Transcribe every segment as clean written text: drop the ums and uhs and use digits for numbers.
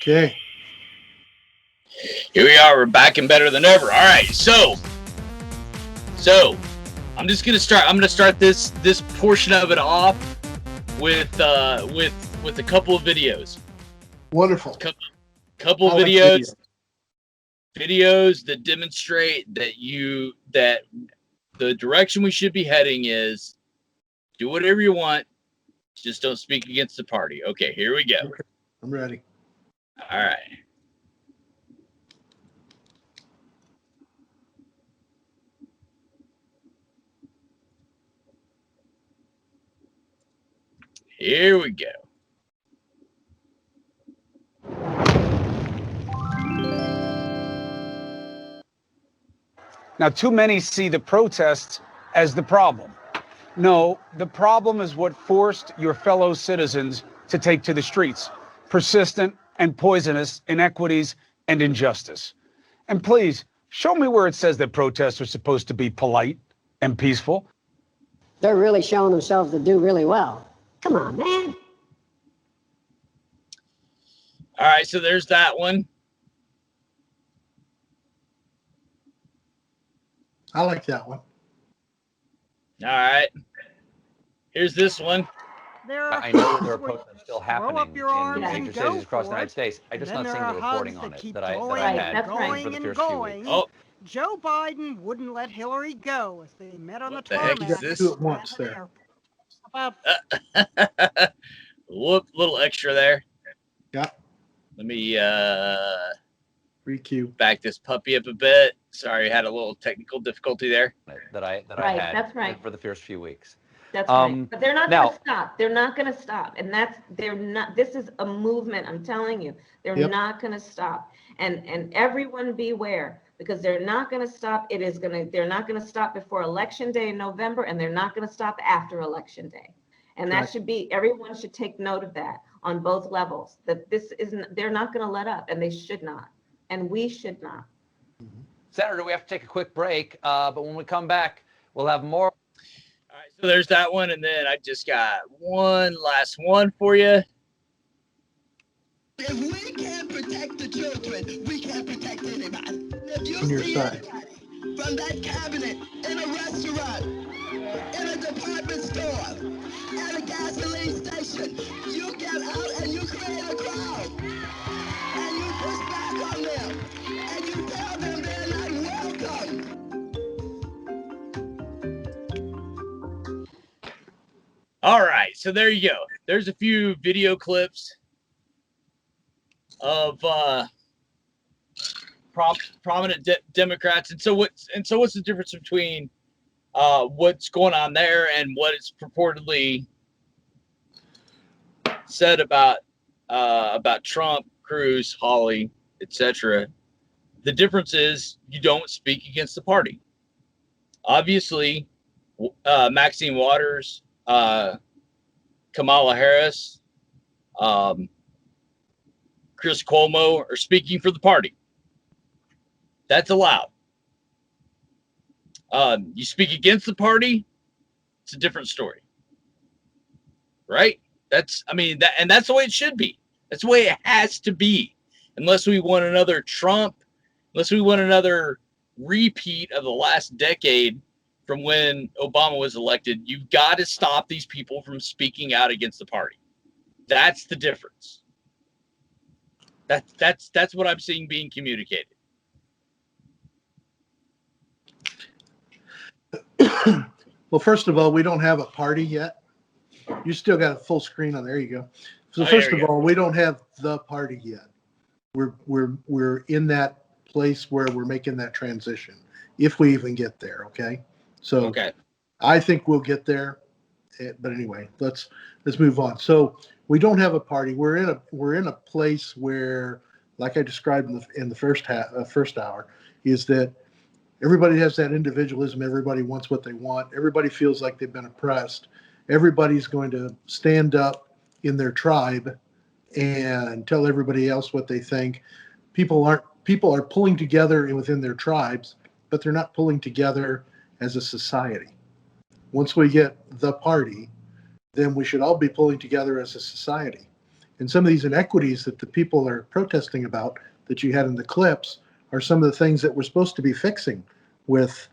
Okay. Here we are. We're back and better than ever. All right. So I'm just gonna start. I'm gonna start this portion of it off with a couple of videos. Wonderful. Couple videos. Videos that demonstrate that the direction we should be heading is do whatever you want, just don't speak against the party. Okay, here we go. Okay. I'm ready. All right. Here we go. Now, too many see the protests as the problem. No, the problem is what forced your fellow citizens to take to the streets. Persistent and poisonous inequities and injustice. And please, show me where it says that protests are supposed to be polite and peaceful. They're really showing themselves to do really well. Come on, man. All right, so there's that one. I like that one. All right. Here's this one. I know there are protests still happening in major cities across the United States. I just not seeing the reporting on it that I had for the first few weeks. Oh, Joe Biden wouldn't let Hillary go as they met on What the the heck tarmac. is this? Do it once there. About Whoop, little extra there. Yeah. Let me Re-cue. back this puppy up a bit. Sorry, I had a little technical difficulty there. That I Right, had that's right. for the first few weeks. That's right. But they're not now- going to stop. They're not going to stop. And they're not, this is a movement. I'm telling you, they're Yep. not going to stop. And everyone beware, because they're not going to stop. They're not going to stop before Election Day in November, and they're not going to stop after Election Day. And that Correct. everyone should take note of that on both levels, that they're not going to let up, and they should not. And we should not. Senator, we have to take a quick break, but when we come back, we'll have more. All right, so there's that one, and then I just got one last one for you. If we can't protect the children, we can't protect anybody. If you On your see side. anybody from that cabinet, in a restaurant, in a department store, at a gasoline station, you get out and you create a crowd. And you push back on them. And you tell them they're not welcome. All right, so there you go. There's a few video clips of prominent Democrats, and so what's the difference between what's going on there and what is purportedly said about Trump, Cruz, Hawley, etc. The difference is you don't speak against the party. Obviously, Maxine Waters, Kamala Harris, Chris Cuomo are speaking for the party. That's allowed. You speak against the party, it's a different story. Right? That's the way it should be. That's the way it has to be. Unless we want another Trump, unless we want another repeat of the last decade from when Obama was elected, you've got to stop these people from speaking out against the party. That's the difference. That's what I'm seeing being communicated. Well, first of all, we don't have a party yet. You still got a full screen on. There you go. So Oh, first there we of go. all, we don't have the party yet. We're in that place where we're making that transition, if we even get there. Okay. So Okay. I think we'll get there. But anyway, let's move on. So we don't have a party. We're in a place where, like I described in the first hour, is that everybody has that individualism. Everybody wants what they want. Everybody feels like they've been oppressed. Everybody's going to stand up in their tribe and tell everybody else what they think. People are pulling together within their tribes, but they're not pulling together as a society. Once we get the party, then we should all be pulling together as a society. And some of these inequities that the people are protesting about that you had in the clips are some of the things that we're supposed to be fixing with,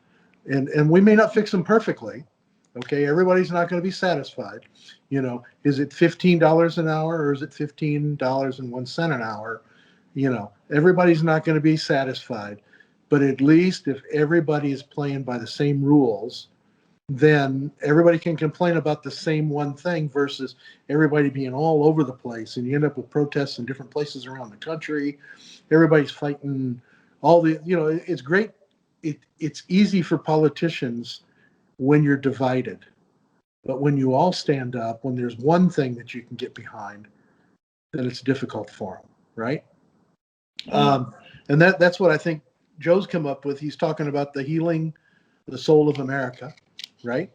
and we may not fix them perfectly. Okay, everybody's not going to be satisfied. You know, is it $15 an hour or is it $15.01 an hour? You know, everybody's not going to be satisfied. But at least if everybody is playing by the same rules, then everybody can complain about the same one thing versus everybody being all over the place, and you end up with protests in different places around the country. Everybody's fighting all the, you know, it's great. It's easy for politicians when you're divided, but when you all stand up, when there's one thing that you can get behind, then it's difficult for them, right? And that's what I think Joe's come up with. He's talking about the healing the soul of America, right?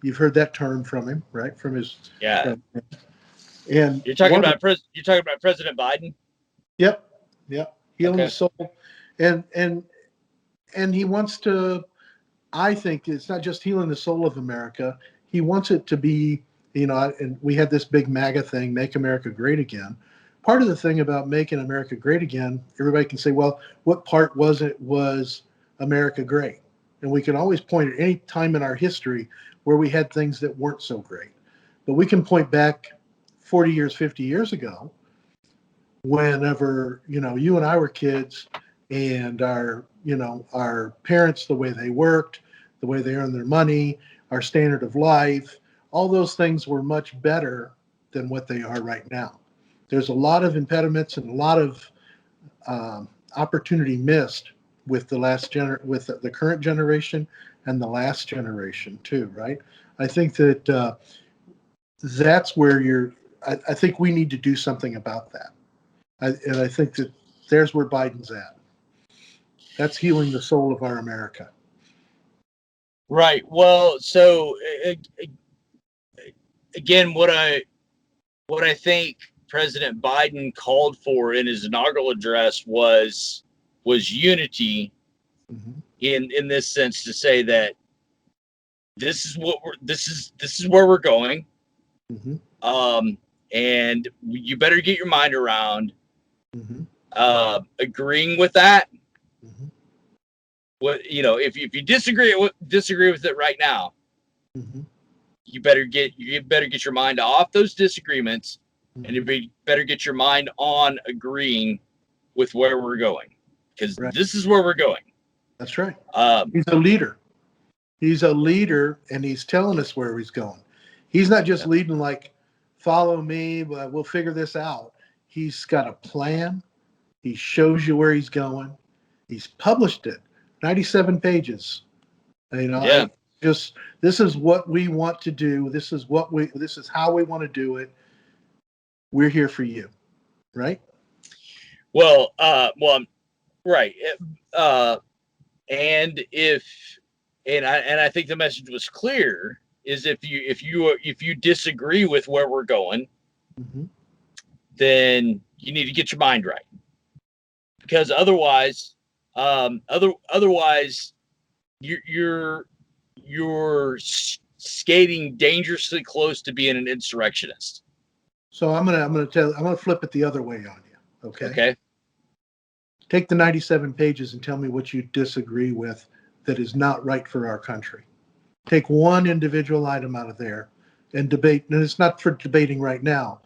You've heard that term from him, right? From his and You're talking about President Biden. Yep, healing Okay. the soul, and he wants to. I think it's not just healing the soul of America. He wants it to be, you know, and we had this big MAGA thing, Make America Great Again. Part of the thing about making America great again, everybody can say, well, what part was America great? And we can always point at any time in our history where we had things that weren't so great. But we can point back 40 years, 50 years ago, whenever, you know, you and I were kids, and our parents, the way they worked, the way they earned their money, our standard of life, all those things were much better than what they are right now. There's a lot of impediments and a lot of opportunity missed with the current generation and the last generation too, right? I think that that's where I think we need to do something about that. And I think that there's where Biden's at. That's healing the soul of our America. Right. Well, so again, what I think President Biden called for in his inaugural address was unity, in this sense, to say that this is where we're going, and you better get your mind around agreeing with that. What, you know, if you disagree with it right now, you better get your mind off those disagreements, and you better get your mind on agreeing with where we're going, because this is where we're going. That's right. He's a leader. He's a leader, and he's telling us where he's going. He's not just leading like, follow me, but we'll figure this out. He's got a plan. He shows you where he's going. He's published it, 97 pages. You know, this is what we want to do. This is how we want to do it. We're here for you, right? Well, right. And I think the message was clear, is if you disagree with where we're going, then you need to get your mind right, because otherwise you're skating dangerously close to being an insurrectionist. So I'm gonna flip it the other way on you. Okay. Take the 97 pages and tell me what you disagree with that is not right for our country. Take one individual item out of there and debate. And it's not for debating right now,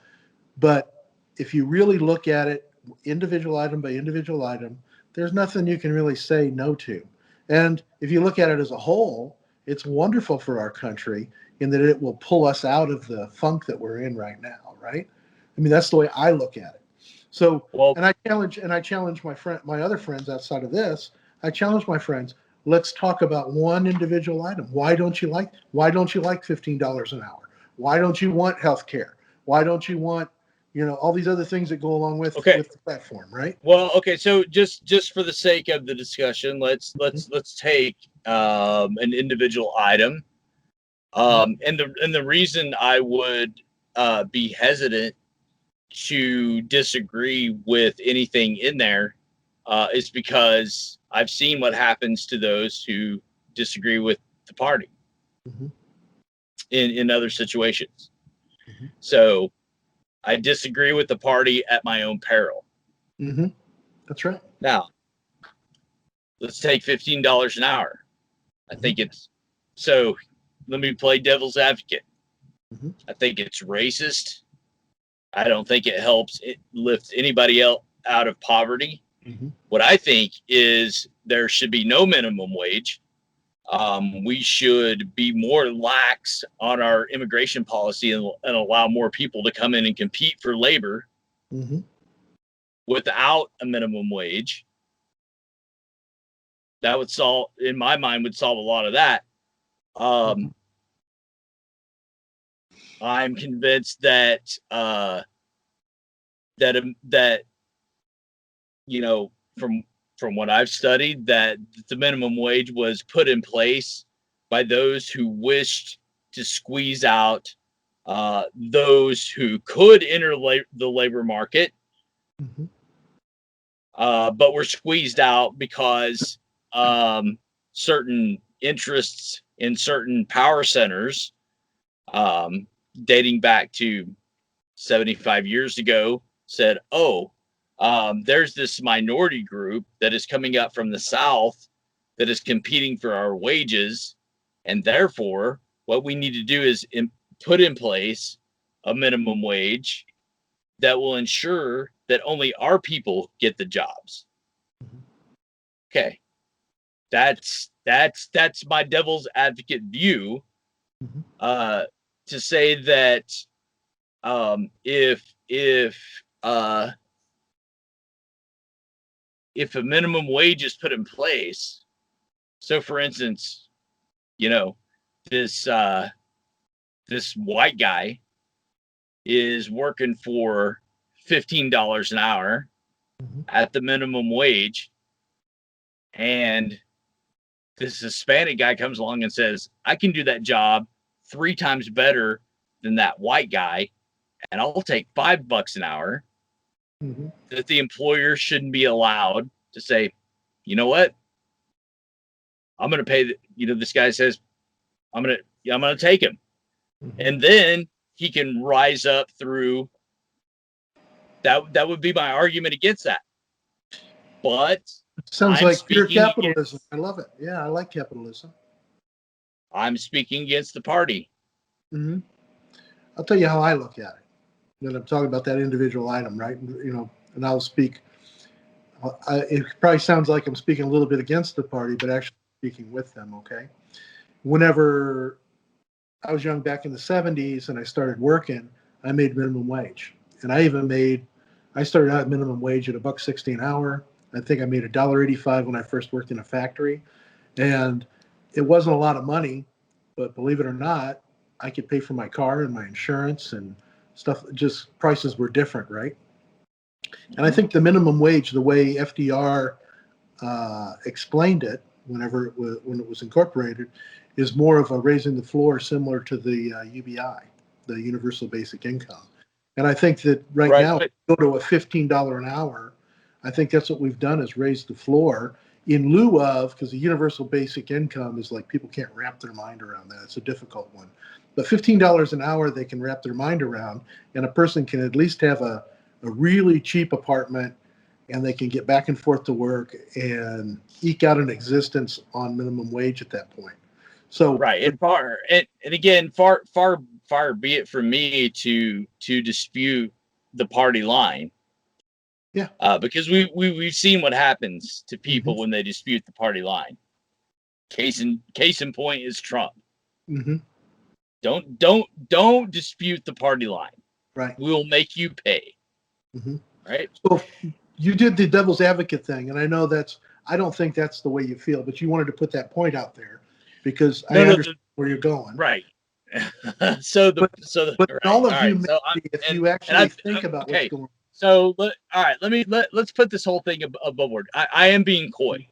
but if you really look at it individual item by individual item, there's nothing you can really say no to. And if you look at it as a whole, it's wonderful for our country in that it will pull us out of the funk that we're in right now, right? I mean, that's the way I look at it. So, and I challenge my other friends outside of this. I challenge my friends. Let's talk about one individual item. Why don't you like $15 an hour? Why don't you want health care? Why don't you want, all these other things that go along with the platform, right? Well, okay. So just for the sake of the discussion, let's take an individual item. And the reason I would be hesitant to disagree with anything in there is because I've seen what happens to those who disagree with the party in other situations. So I disagree with the party at my own peril. Mm-hmm. That's right. Now, let's take $15 an hour. I think it's so. Let me play devil's advocate. Mhm. I think it's racist. I don't think it helps lift anybody else out of poverty. Mhm. What I think is there should be no minimum wage. We should be more lax on our immigration policy and allow more people to come in and compete for labor Mhm. without a minimum wage. That would solve, in my mind, would solve a lot of that. I'm convinced that that you know, from what I've studied, that the minimum wage was put in place by those who wished to squeeze out those who could enter the labor market, Mhm. but were squeezed out because certain interests in certain power centers, dating back to 75 years ago, said, oh, there's this minority group that is coming up from the South that is competing for our wages. And therefore, what we need to do is put in place a minimum wage that will ensure that only our people get the jobs. Okay. That's my devil's advocate view. Mhm. To say that if a minimum wage is put in place, so for instance, you know, this this white guy is working for $15 an hour Mhm. at the minimum wage, and this Hispanic guy comes along and says, I can do that job 3 times better than that white guy, and I'll take $5 an hour. Mhm. That the employer shouldn't be allowed to say, you know what, I'm going to pay. This guy says, I'm gonna take him, Mhm. and then he can rise up through. That would be my argument against that. But Sounds I'm like pure speaking capitalism. against. I love it. Yeah, I like capitalism. I'm speaking against the party. Hmm. I'll tell you how I look at it. When I'm talking about that individual item, right? And I'll speak. It probably sounds like I'm speaking a little bit against the party, but actually speaking with them. Okay. Whenever I was young back in the 70s and I started working, I made minimum wage. And I started out at minimum wage at $1.60 an hour. I think I made $1.85 when I first worked in a factory. And it wasn't a lot of money, but believe it or not, I could pay for my car and my insurance and stuff. Just prices were different, right? And I think the minimum wage, the way FDR explained it, when it was incorporated, is more of a raising the floor, similar to the UBI, the Universal Basic Income. And I think that right Right, now, but go to a $15 an hour. I think that's what we've done is raise the floor in lieu of, because the Universal Basic Income is like people can't wrap their mind around that. It's a difficult one. But $15 an hour they can wrap their mind around, and a person can at least have a really cheap apartment, and they can get back and forth to work and eke out an existence on minimum wage at that point. So, right, and again, far be it from me to dispute the party line. yeah. Because we've seen what happens to people Hmm. when they dispute the party line. Case in point is Trump. Hmm. Don't dispute the party line. Right. We will make you pay. Hmm. Right. So you did the devil's advocate thing, and I don't think that's the way you feel, but you wanted to put that point out there because I No, understand where you're going. right. But Right. all All of right. humanity, So if and you and actually think about what's okay. going So all right. Let's put this whole thing above board. I am being coy.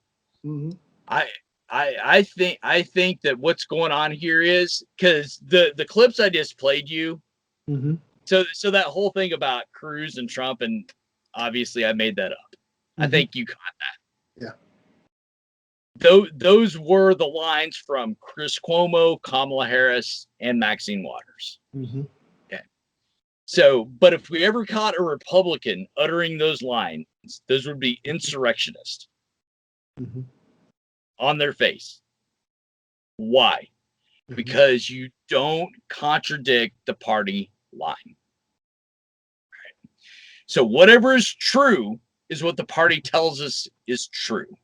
on. Hmm. I I think that what's going on here is because the clips I just played you. Hmm. So that whole thing about Cruz and Trump, and obviously I made that up. I Hmm. think you got that. Yeah. Those were the lines from Chris Cuomo, Kamala Harris, and Maxine Waters. Hmm. Okay. So, but if we ever caught a Republican uttering those lines, those would be insurrectionists Mhm. on their face. Why? Mhm. Because you don't contradict the party line. So whatever is true is what the party tells us is true.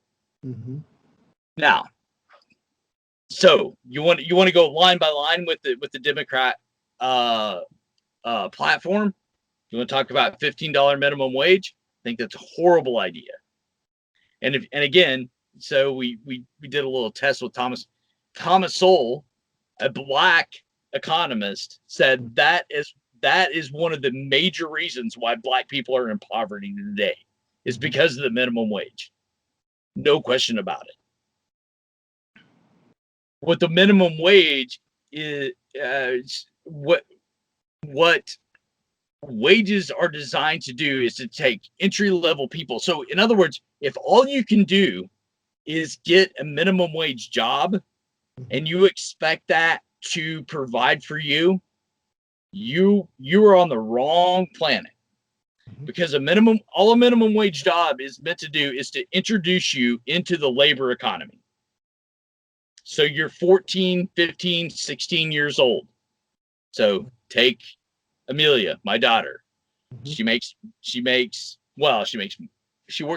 Mhm. Now, so you want to go line by line with the Democrat platform? You want to talk about $15 minimum wage? I think that's a horrible idea. And again, so we did a little test with Thomas Sowell, a black economist, said that is one of the major reasons why black people are in poverty today, is because of the minimum wage. No question about it. What the minimum wage is, what wages are designed to do is to take entry level people. So in other words, if all you can do is get a minimum wage job and you expect that to provide for you, you are on the wrong planet. Because all a minimum wage job is meant to do is to introduce you into the labor economy. So you're 14, 15, 16 years old. So take Amelia, my daughter. She works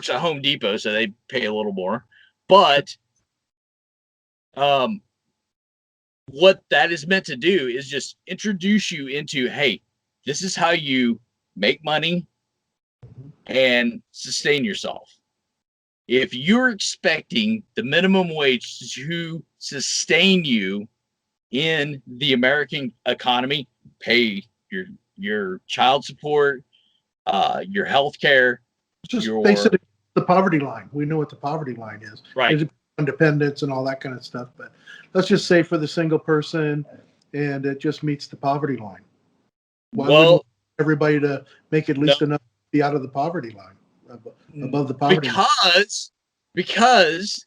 at Home Depot, so they pay a little more. But what that is meant to do is just introduce you into, hey, this is how you make money and sustain yourself. If you're expecting the minimum wage to sustain you in the American economy, pay your child support, your health care, Just basically the poverty line. We know what the poverty line is. right. There's independence and all that kind of stuff. But let's just say for the single person, and it just meets the poverty line. Why wouldn't everybody to make at least enough to be out of the poverty line, above the poverty line? Because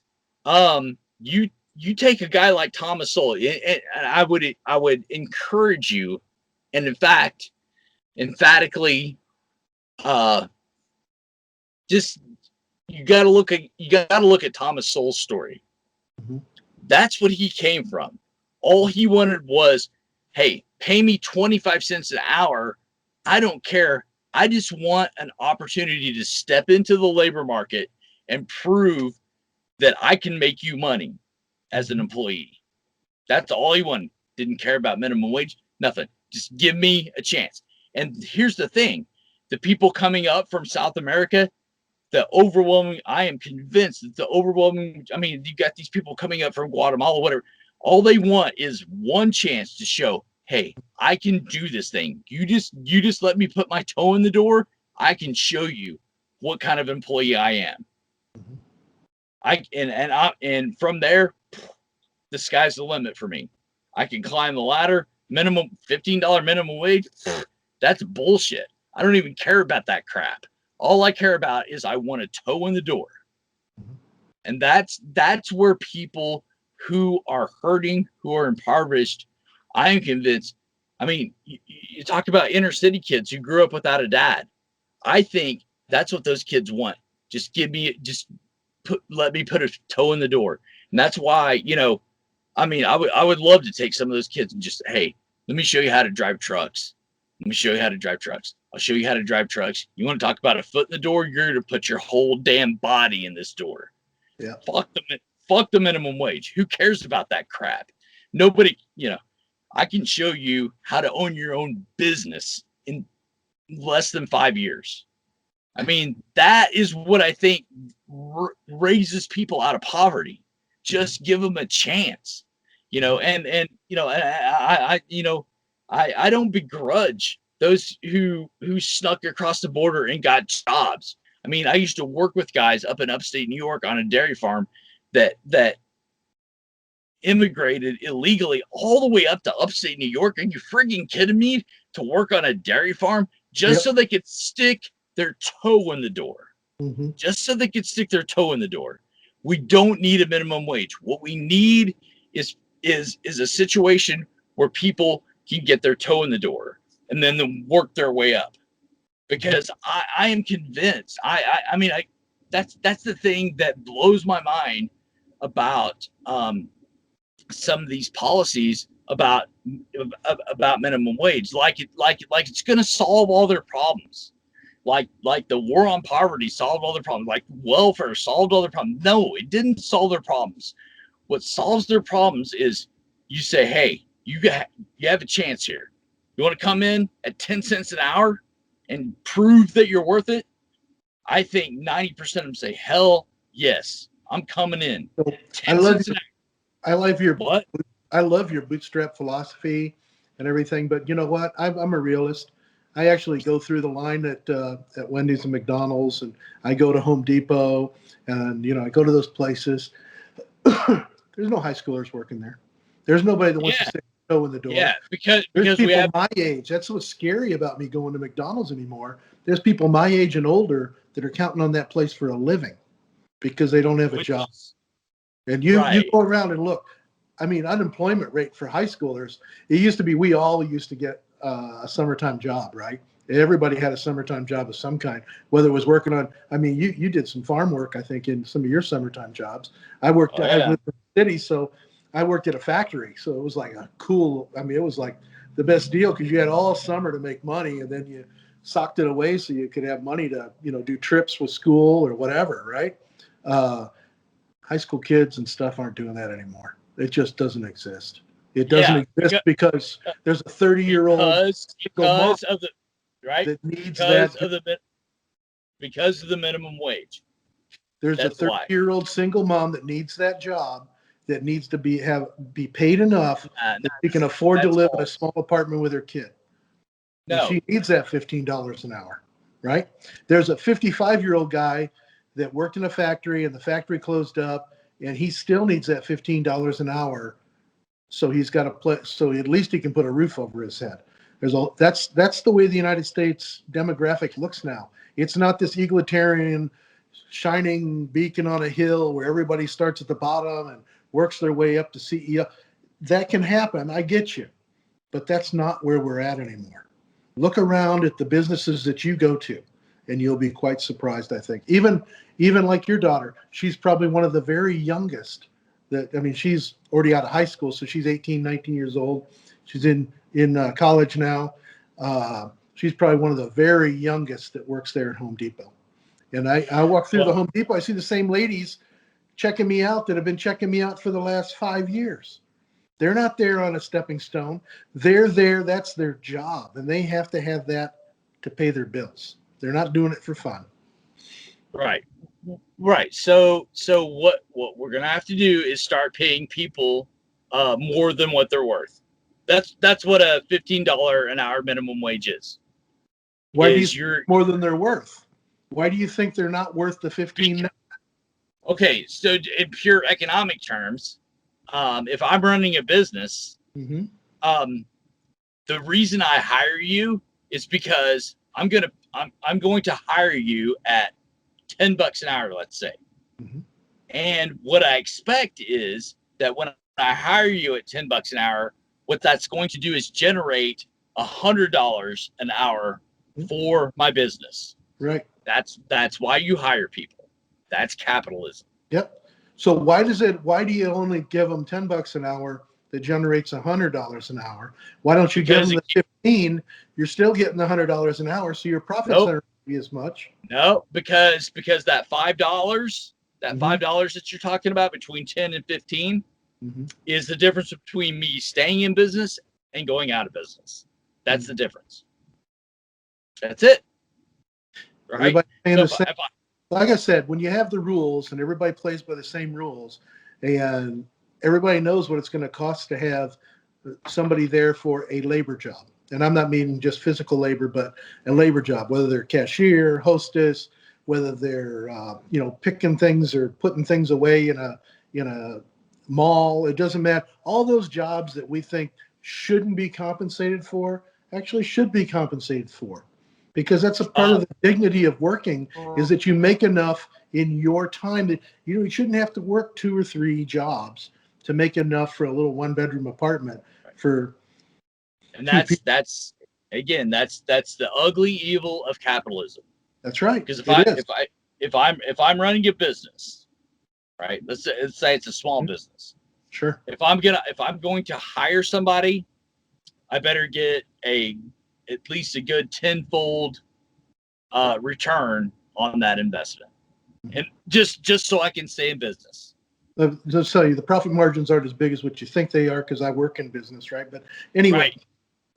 you take a guy like Thomas Sowell, and I would encourage you, and in fact, emphatically, just you got to look at Thomas Sowell's story. Mm-hmm. That's what he came from. All he wanted was, hey, pay me 25 cents an hour. I don't care. I just want an opportunity to step into the labor market and prove that I can make you money as an employee. That's all he wanted. Didn't care about minimum wage, nothing. Just give me a chance. And here's the thing. The people coming up from South America, I am convinced that you got these people coming up from Guatemala, whatever. All they want is one chance to show, hey, I can do this thing. You just let me put my toe in the door. I can show you what kind of employee I am. And from there, the sky's the limit for me. I can climb the ladder. Minimum $15 minimum wage. That's bullshit. I don't even care about that crap. All I care about is I want a toe in the door. And that's where people who are hurting, who are impoverished, I am convinced. I mean, you talk about inner city kids who grew up without a dad. I think that's what those kids want. Let me put a toe in the door. And that's why, I would love to take some of those kids and just, hey, let me show you how to drive trucks. I'll show you how to drive trucks. You want to talk about a foot in the door? You're going to put your whole damn body in this door. Yeah. Fuck the minimum wage. Who cares about that crap? Nobody, I can show you how to own your own business in less than 5 years. I mean, that is what I think raises people out of poverty. Just give them a chance, I don't begrudge those who snuck across the border and got jobs. I mean, I used to work with guys up in upstate New York on a dairy farm that immigrated illegally all the way up to upstate New York. Are you frigging kidding me? To work on a dairy farm just so they could stick their toe in the door. Mm-hmm. Just so they could stick their toe in the door. We don't need a minimum wage. What we need is a situation where people can get their toe in the door. and then work their way up. Because I am convinced. I mean, that's the thing that blows my mind about some of these policies about minimum wage. Like it's going to solve all their problems. Like the war on poverty solved all their problems. Like welfare solved all their problems. No, it didn't solve their problems. What solves their problems is you say, hey, you have a chance here. You want to come in at 10 cents an hour and prove that you're worth it? I think 90% of them say, hell yes, I'm coming in. So, 10 cents an hour. I love your What? I love your bootstrap philosophy and everything, but you know what? I'm a realist. I actually go through the line at Wendy's and McDonald's, and I go to Home Depot, and I go to those places. There's no high schoolers working there. There's nobody that wants to stick their toe in the door. Yeah, because There's we people have my age. That's what's scary about me going to McDonald's anymore. There's people my age and older that are counting on that place for a living because they don't have a which job. is- And you Right. go around and look. I mean, unemployment rate for high schoolers, it used to be we all used to get a summertime job, right? Everybody had a summertime job of some kind, whether it was working on, I mean, you did some farm work, I think, in some of your summertime jobs. I lived in the city, so I worked at a factory. So it was like it was like the best deal because you had all summer to make money, and then you socked it away so you could have money to, do trips with school or whatever, right? High school kids and stuff aren't doing that anymore. It just doesn't exist. It doesn't exist because there's a 30-year-old because of the right that needs because that. of the minimum wage. There's a That's why. 30-year-old single mom that needs that job, that needs to be paid enough that she can afford to that's live in a false. small apartment with her kid. And No, she needs that $15 an hour, right? There's a 55-year-old guy that worked in a factory and the factory closed up, and he still needs that $15 an hour. So he's got to play. So at least he can put a roof over his head. That's the way the United States demographic looks now. It's not this egalitarian, shining beacon on a hill where everybody starts at the bottom and works their way up to CEO. That can happen. I get you, but that's not where we're at anymore. Look around at the businesses that you go to, and you'll be quite surprised, I think. Even like your daughter, she's probably one of the very youngest she's already out of high school, so she's 18, 19 years old. She's in college now. She's probably one of the very youngest that works there at Home Depot. And I walk through the Home Depot, I see the same ladies checking me out that have been checking me out for the last 5 years. They're not there on a stepping stone. They're there. That's their job. And they have to have that to pay their bills. They're not doing it for fun. right. So what we're gonna have to do is start paying people more than what they're worth. That's what a $15 an hour minimum wage is. Why do you think more than they're worth? Why do you think they're not worth the 15? Okay, so in pure economic terms, if I'm running a business, Mm-hmm. the reason I hire you is because I'm going to hire you at $10 an hour, let's say. Mm-hmm. And what I expect is that when I hire you at $10 an hour, what that's going to do is generate $100 an hour for my business. Right. That's why you hire people. That's capitalism. Yep. So why do you only give them $10 an hour that generates $100 an hour? Why don't you give them the 15? You're still getting the $100 an hour, so your profits aren't be as much. No, because that $5, $5 that you're talking about between 10 and 15 is the difference between me staying in business and going out of business. That's the difference. That's it. Right? Like I said, when you have the rules and everybody plays by the same rules, and everybody knows what it's going to cost to have somebody there for a labor job. And I'm not meaning just physical labor, but a labor job, whether they're cashier, hostess, whether they're picking things or putting things away in a mall. It doesn't matter. All those jobs that we think shouldn't be compensated for actually should be compensated for, because that's a part of the dignity of working, is that you make enough in your time that you shouldn't have to work 2 or 3 jobs to make enough for a little 1-bedroom apartment for. And that's Again, that's the ugly evil of capitalism. That's right. Because It is. if I'm running a business, right? Let's say it's a small business. Sure. If I'm going to hire somebody, I better get at least a good tenfold return on that investment, and just so I can stay in business. Just tell you, the profit margins aren't as big as what you think they are because I work in business, right? But anyway,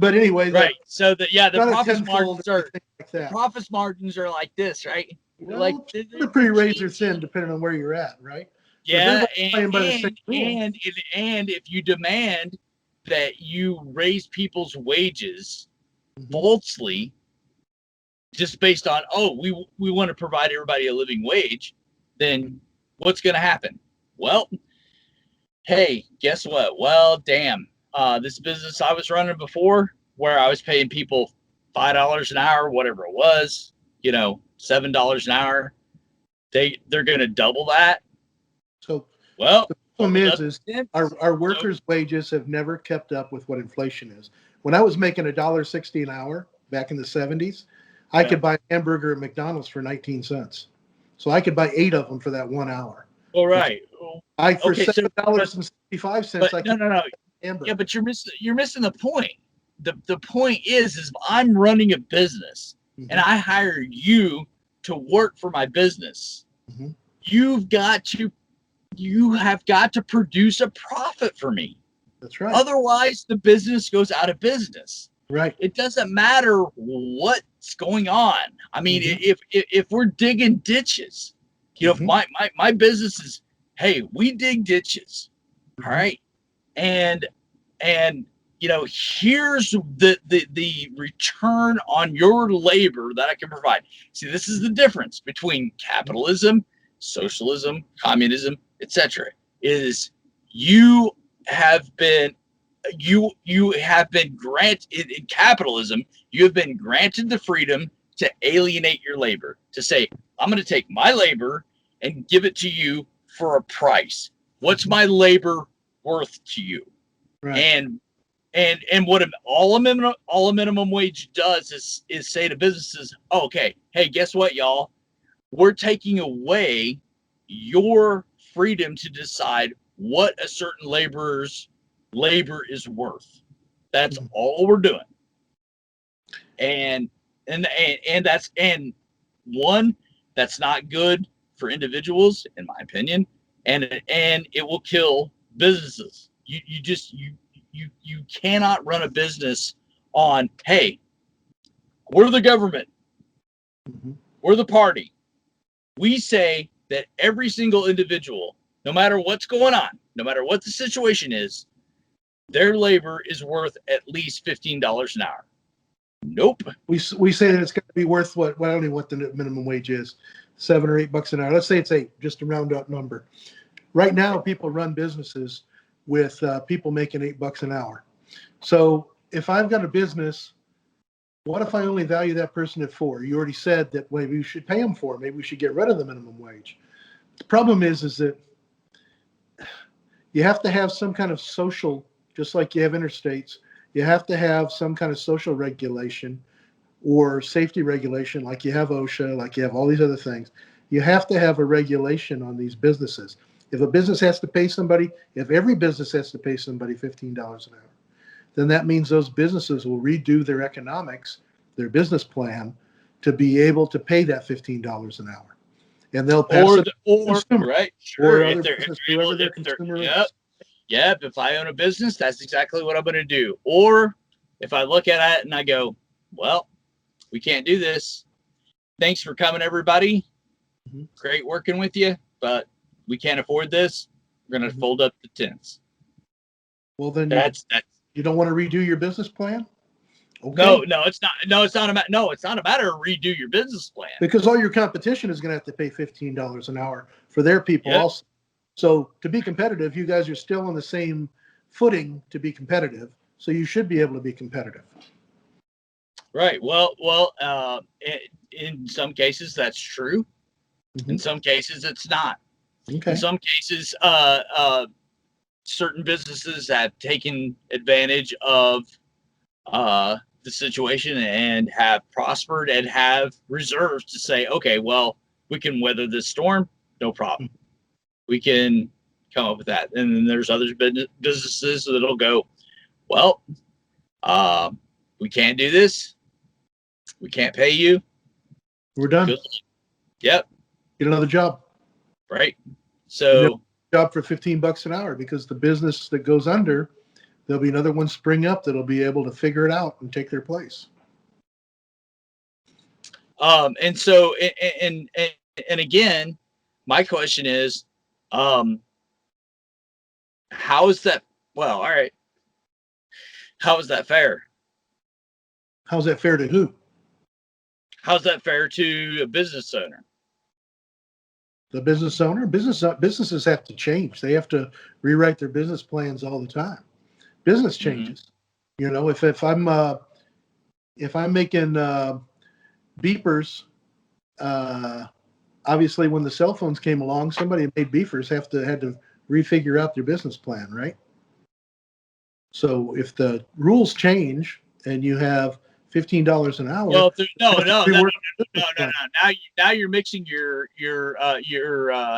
Right. Right. So the Not a profit tenfold margins or are anything like that. profit margins are like this, right? Well, Like they're pretty razor thin depending on where you're at, right? But if yeah, everybody's playing by the same rules, and if you demand that you raise people's wages Mhm. falsely, just based on we want to provide everybody a living wage, then what's going to happen? Well, hey, guess what? Well, damn. This business I was running before, where I was paying people $5 an hour, whatever it was, $7 an hour, they're going to double that. So Well, the problem hold up. is our workers' wages have never kept up with what inflation is. When I was making $1.60 an hour back in the 70s, I Yeah. could buy a hamburger at McDonald's for 19 cents. So I could buy 8 of them for that 1 hour. All right. For Okay, so $7.65, I no, could no, no. buy a hamburger. Yeah, but you're missing the point. The point is if I'm running a business Mhm. and I hire you to work for my business, Mhm. you have got to produce a profit for me. That's right. Otherwise, the business goes out of business. Right. It doesn't matter what's going on. I mean, Mhm. if we're digging ditches, if Mhm. my business is, hey, we dig ditches, all Mhm. right, and here's the return on your labor that I can provide. See, this is the difference between capitalism, socialism, communism, etc. Is you have been granted in capitalism, you have been granted the freedom to alienate your labor, to say, I'm going to take my labor and give it to you for a price. What's my labor worth to you? Right. And what all a minimum wage does is say to businesses, okay, hey, guess what, y'all? We're taking away your freedom to decide what a certain laborer's labor is worth. That's Mhm. all we're doing. And that's not good for individuals, in my opinion, and it will kill businesses. You cannot run a business on, hey, we're the government, Mhm. we're the party. We say that every single individual, no matter what's going on, no matter what the situation is, their labor is worth at least $15 an hour. Nope. We say that it's got to be worth what? Well, I don't know what the minimum wage is, $7 or $8 an hour. Let's say it's 8, just a round up number. Right now, people run businesses with people making $8 an hour. So if I've got a business, what if I only value that person at 4? You already said that maybe we should pay them 4. Maybe we should get rid of the minimum wage. The problem is that you have to have some kind of social, just like you have interstates, you have to have some kind of social regulation or safety regulation, like you have OSHA, like you have all these other things. You have to have a regulation on these businesses. If a business has to pay somebody, if every business has to pay somebody $15 an hour, then that means those businesses will redo their economics, their business plan, to be able to pay that $15 an hour. And they'll pass it to the consumer right, sure. or other business, whoever their consumer is. Yep. If I own a business, that's exactly what I'm going to do. Or if I look at it and I go, well, we can't do this. Thanks for coming, everybody. Mhm. Great working with you, but we can't afford this. We're going to Mhm. fold up the tents. Well, then That's you don't want to redo your business plan? Okay. No, it's not. No, it's not a matter of redo your business plan. Because all your competition is going to have to pay $15 an hour for their people Yep. also. So to be competitive, you guys are still on the same footing to be competitive. So you should be able to be competitive. Right. Well. In some cases that's true. In Mhm. some cases it's not. Okay. In some cases, certain businesses have taken advantage of the situation and have prospered and have reserves to say, okay, well, we can weather this storm, no problem. We can come up with that. And then there's other businesses that'll go, well, we can't do this. We can't pay you. We're done. Good. Yep. Get another job. Right. So Job for $15 an hour, because the business that goes under, there'll be another one spring up that'll be able to figure it out and take their place. and so and again, my question is, how is that? Well, all right. How is that fair? How's that fair to who? How's that fair to a business owner? The business owner? Businesses have to change. They have to rewrite their business plans all the time. Business changes. You know, if I'm making beepers, obviously when the cell phones came along, somebody who made beepers had to refigure out their business plan, right? So if the rules change and you have $15 an hour, Well, no. Now you're mixing your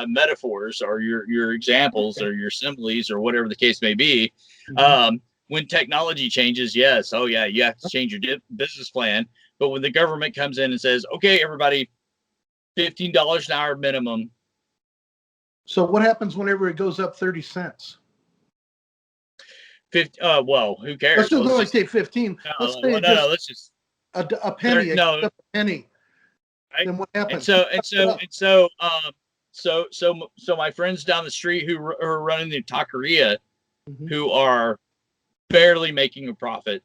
metaphors or your examples or your similes or whatever the case may be. When technology changes, yes, oh yeah, you have to change your business plan. But when the government comes in and says, okay, everybody, $15 an hour minimum. So what happens whenever it goes up 30 cents? 50. Well, who cares? Let's just only say 15. No, Let's say let's just a penny. A penny. Right? Then what happens? So my friends down the street who are running the taqueria, who are barely making a profit,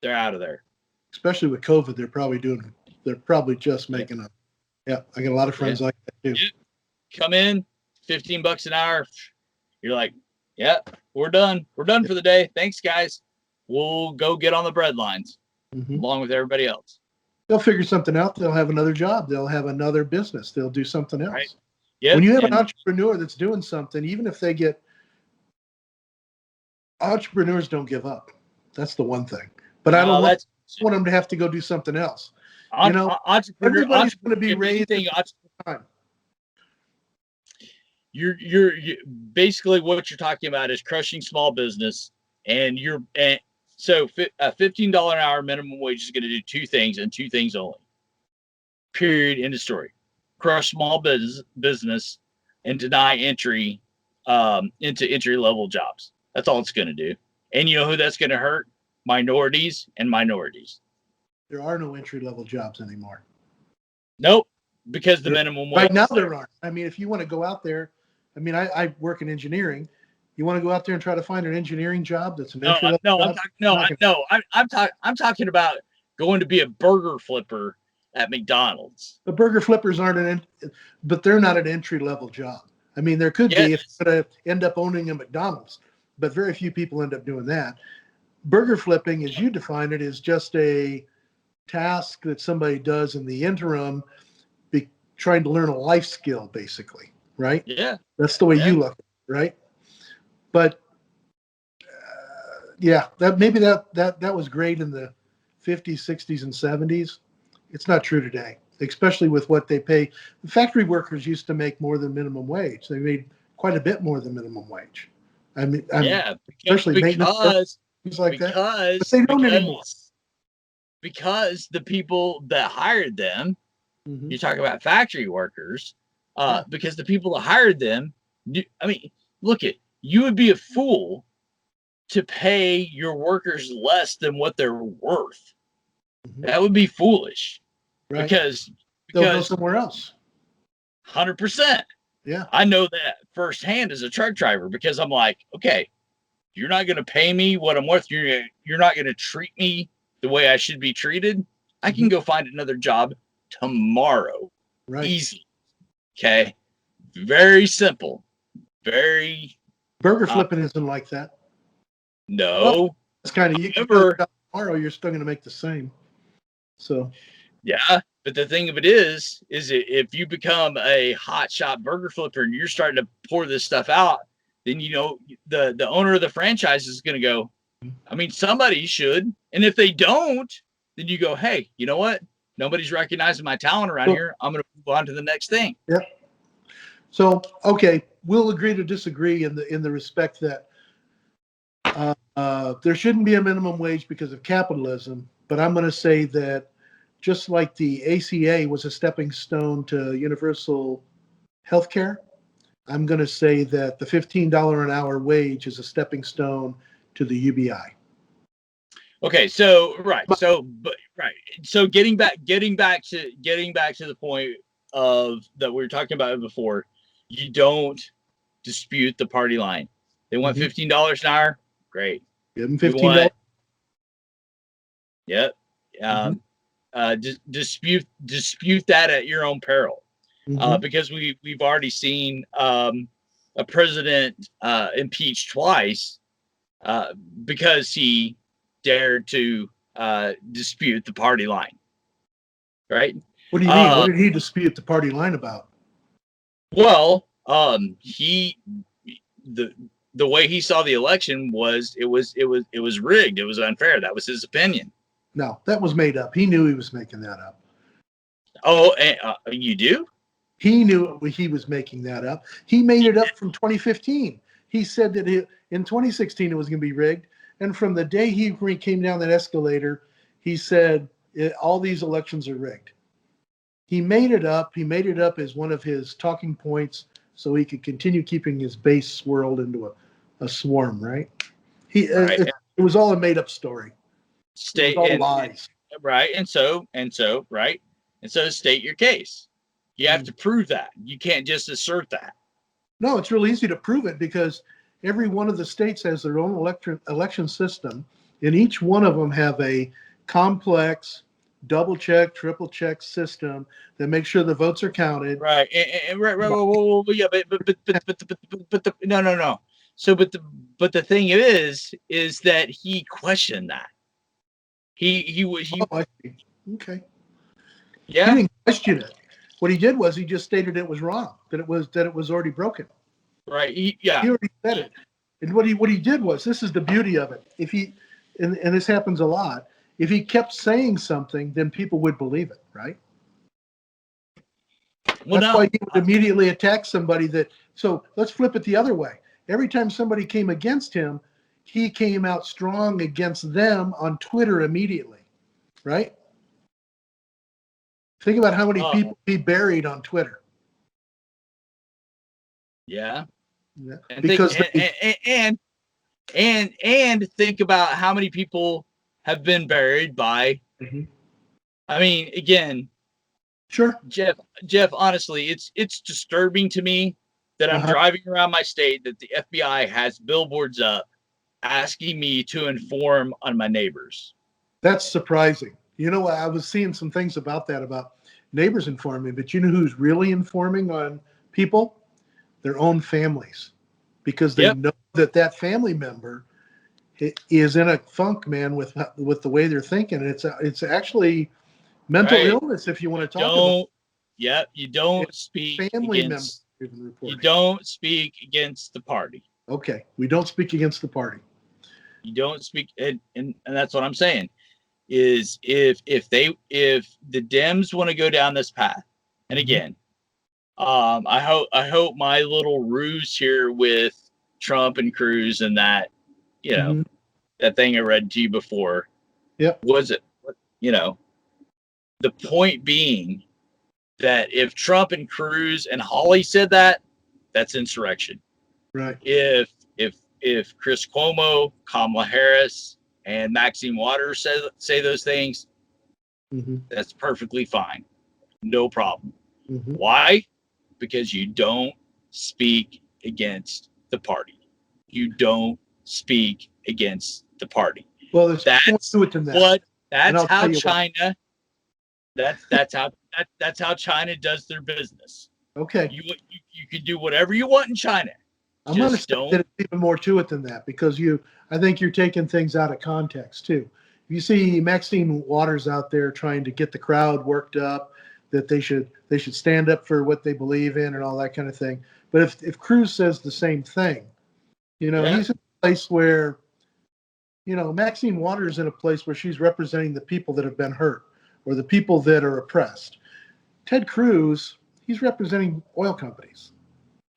they're out of there. Especially with COVID, they're probably just making up. Yeah, I got a lot of friends like that too. Come in, $15 an hour. You're like, yeah, we're done. We're done for the day. Thanks, guys. We'll go get on the bread lines along with everybody else. They'll figure something out. They'll have another job. They'll have another business. They'll do something else. Right. Yeah. When you have an entrepreneur that's doing something, even if entrepreneurs don't give up. That's the one thing. But I don't want them to have to go do something else. Everybody's going to be raised at the time. You're basically what you're talking about is crushing small business, so a $15 an hour minimum wage is going to do two things and two things only. Period. End of story. Crush small business and deny entry into entry level jobs. That's all it's going to do. And you know who that's going to hurt? Minorities. There are no entry level jobs anymore. Nope, because the minimum wage. Right now there aren't. I mean, if you want to go out there, I work in engineering. You want to go out there and try to find an engineering job that's an entry level job? I'm talking about going to be a burger flipper at McDonald's. The burger flippers but they're not an entry level job. I mean, there could be if you're going to end up owning a McDonald's, but very few people end up doing that. Burger flipping, as you define it, is just a task that somebody does in the interim, trying to learn a life skill, basically, right? Yeah. That's the way you look at it, right? But that was great in the 50s, 60s, and 70s. It's not true today, especially with what they pay. The factory workers used to make more than minimum wage. They made quite a bit more than minimum wage. Especially maintenance, things like that. But they don't anymore. Because the people that hired them, you talk about factory workers, because the people that hired them, look it. You would be a fool to pay your workers less than what they're worth. That would be foolish, right? Because they'll go somewhere else. 100%. Yeah, I know that firsthand as a truck driver, because I'm like, okay, you're not going to pay me what I'm worth. You're not going to treat me the way I should be treated. I can go find another job tomorrow. Right. Easy. Okay. Very simple. Very. Burger flipping isn't like that. No. Well, it's kind of, you can go tomorrow, you're still going to make the same. So. Yeah. But the thing of it is if you become a hot shot burger flipper and you're starting to pour this stuff out, then, the owner of the franchise is going to go, somebody should, And if they don't, then you go, hey, you know what? Nobody's recognizing my talent around here. I'm going to move on to the next thing. Yep. So, okay, we'll agree to disagree in the respect that there shouldn't be a minimum wage because of capitalism. But I'm going to say that just like the ACA was a stepping stone to universal health care, I'm going to say that the $15 an hour wage is a stepping stone to the UBI. Okay, so so getting back to the point of that we were talking about before, you don't dispute the party line. They want $15 an hour, great. Give them We $15. want, yep. Dispute that at your own peril, because we've already seen a president impeached twice because he dared to dispute the party line, right? What do you mean? What did he dispute the party line about? Well, the way he saw the election was it was rigged. It was unfair. That was his opinion. No, that was made up. He knew he was making that up. Oh, you do? He knew he was making that up. He made it up from 2015. He said that in 2016 it was going to be rigged. And from the day he came down that escalator, he said all these elections are rigged. He made it up. He made it up as one of his talking points so he could continue keeping his base swirled into a swarm, right? It was all a made up story. State all lies. Right. And so state your case. You have to prove that. You can't just assert that. No, it's real easy to prove it because every one of the states has their own election system, and each one of them have a complex double check, triple check system that makes sure the votes are counted. Right. Right. Well, yeah, but no. So, but the thing is that he questioned that. I see. Okay. Yeah. He didn't question it. What he did was he just stated it was wrong, that it was already broken. Right. He already said it. And what he did was, this is the beauty of it. If he, and this happens a lot, if he kept saying something, then people would believe it, right? Well, That's why he would immediately attack somebody so let's flip it the other way. Every time somebody came against him, he came out strong against them on Twitter immediately, right? Think about how many people he buried on Twitter. Yeah. Yeah. And Because and think about how many people have been buried by. I mean, again, sure, Jeff. Honestly, it's disturbing to me that I'm driving around my state that the FBI has billboards up asking me to inform on my neighbors. That's surprising. You know, I was seeing some things about that, about neighbors informing, but you know who's really informing on people? Their own families, because they know that family member is in a funk, man, with the way they're thinking. It's actually mental illness, if you want to talk about it. Yep, you don't speak against. You don't speak against the party. Okay, we don't speak against the party. You don't speak, and that's what I'm saying. Is if the Dems want to go down this path, and again, I hope my little ruse here with Trump and Cruz and that, you know, that thing I read to you before. Yep. Was it, you know, the point being that if Trump and Cruz and Hawley said that, that's insurrection. Right. If Chris Cuomo, Kamala Harris, and Maxine Waters say those things, that's perfectly fine. No problem. Why? Because you don't speak against the party. You don't speak against the party. Well, that's how China. That's how China does their business. Okay. You can do whatever you want in China. I'm going to say that it's even more to it than that, because I think you're taking things out of context too. You see Maxine Waters out there trying to get the crowd worked up, that they should stand up for what they believe in and all that kind of thing. But if Cruz says the same thing, you know, he's in a place where You know, Maxine Waters in a place where she's representing the people that have been hurt or the people that are oppressed. Ted Cruz, he's representing oil companies.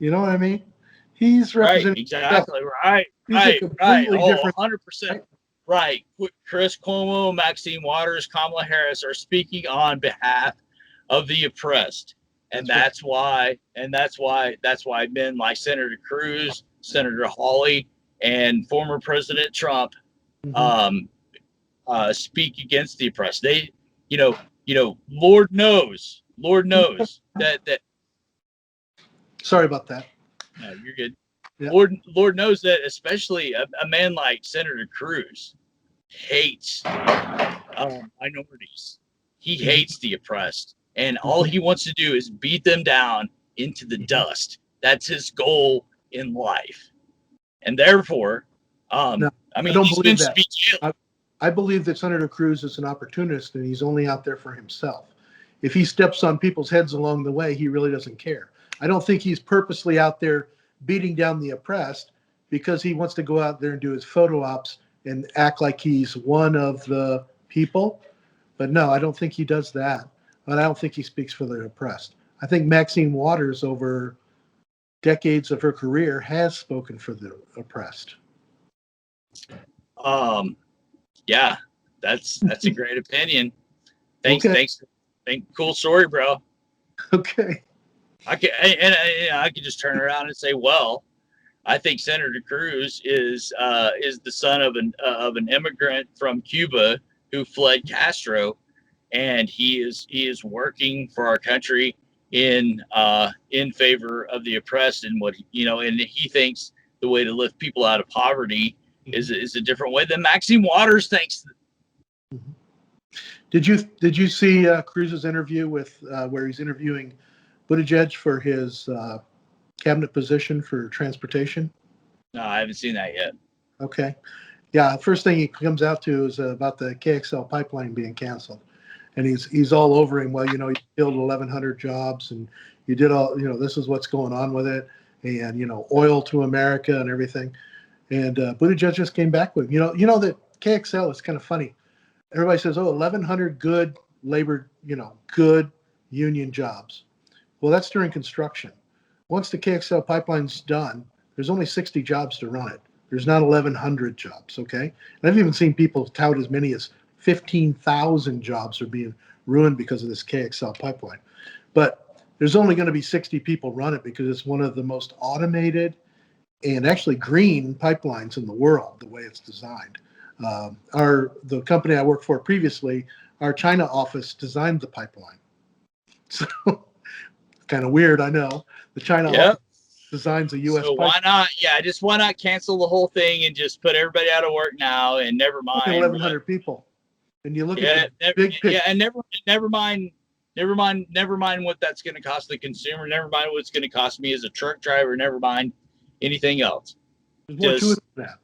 You know what I mean? He's Right, representing exactly. Right, He's a right, right. completely Oh, different. 100%. Right. Chris Cuomo, Maxine Waters, Kamala Harris are speaking on behalf of the oppressed. And That's right. that's why men like Senator Cruz, Senator Hawley, and former President Trump Mhm. speak against the oppressed. They, Lord knows that Sorry about that. no, you're good. Yeah. Lord knows that, especially a man like Senator Cruz hates minorities. He hates the oppressed, and all he wants to do is beat them down into the dust. That's his goal in life, and therefore, No, I mean, I don't he's believe been that. speaking. I believe that Senator Cruz is an opportunist and he's only out there for himself. If he steps on people's heads along the way, he really doesn't care. I don't think he's purposely out there beating down the oppressed because he wants to go out there and do his photo ops and act like he's one of the people. But no, I don't think he does that. And I don't think he speaks for the oppressed. I think Maxine Waters, over decades of her career, has spoken for the oppressed. Yeah, that's a great opinion. Okay. Cool story, bro. Okay. I could just turn around and say, well, I think Senator Cruz is the son of an immigrant from Cuba who fled Castro, and he is working for our country in favor of the oppressed, and and he thinks the way to lift people out of poverty is a different way than Maxine Waters thinks. Did you see Cruz's interview with where he's interviewing Buttigieg for his cabinet position for transportation? No, I haven't seen that yet. Okay. Yeah, first thing he comes out to is about the KXL pipeline being canceled. And he's all over him. Well, you killed 1,100 jobs and you did all, this is what's going on with it. And, oil to America and everything. And Buttigieg just came back with, that KXL is kind of funny. Everybody says, 1,100 good labor, good union jobs. Well, that's during construction. Once the KXL pipeline's done, there's only 60 jobs to run it. There's not 1,100 jobs, okay? And I've even seen people tout as many as 15,000 jobs are being ruined because of this KXL pipeline. But there's only going to be 60 people run it because it's one of the most automated and actually green pipelines in the world, the way it's designed. The company I worked for previously, our China office designed the pipeline. So kind of weird, I know. The China office designs a U.S. So pipeline. why not cancel the whole thing and just put everybody out of work now and never mind 1,100 people. And you look at the big picture. Yeah, and never mind what that's going to cost the consumer. Never mind what it's going to cost me as a truck driver. Never mind anything else. There's more to it than that.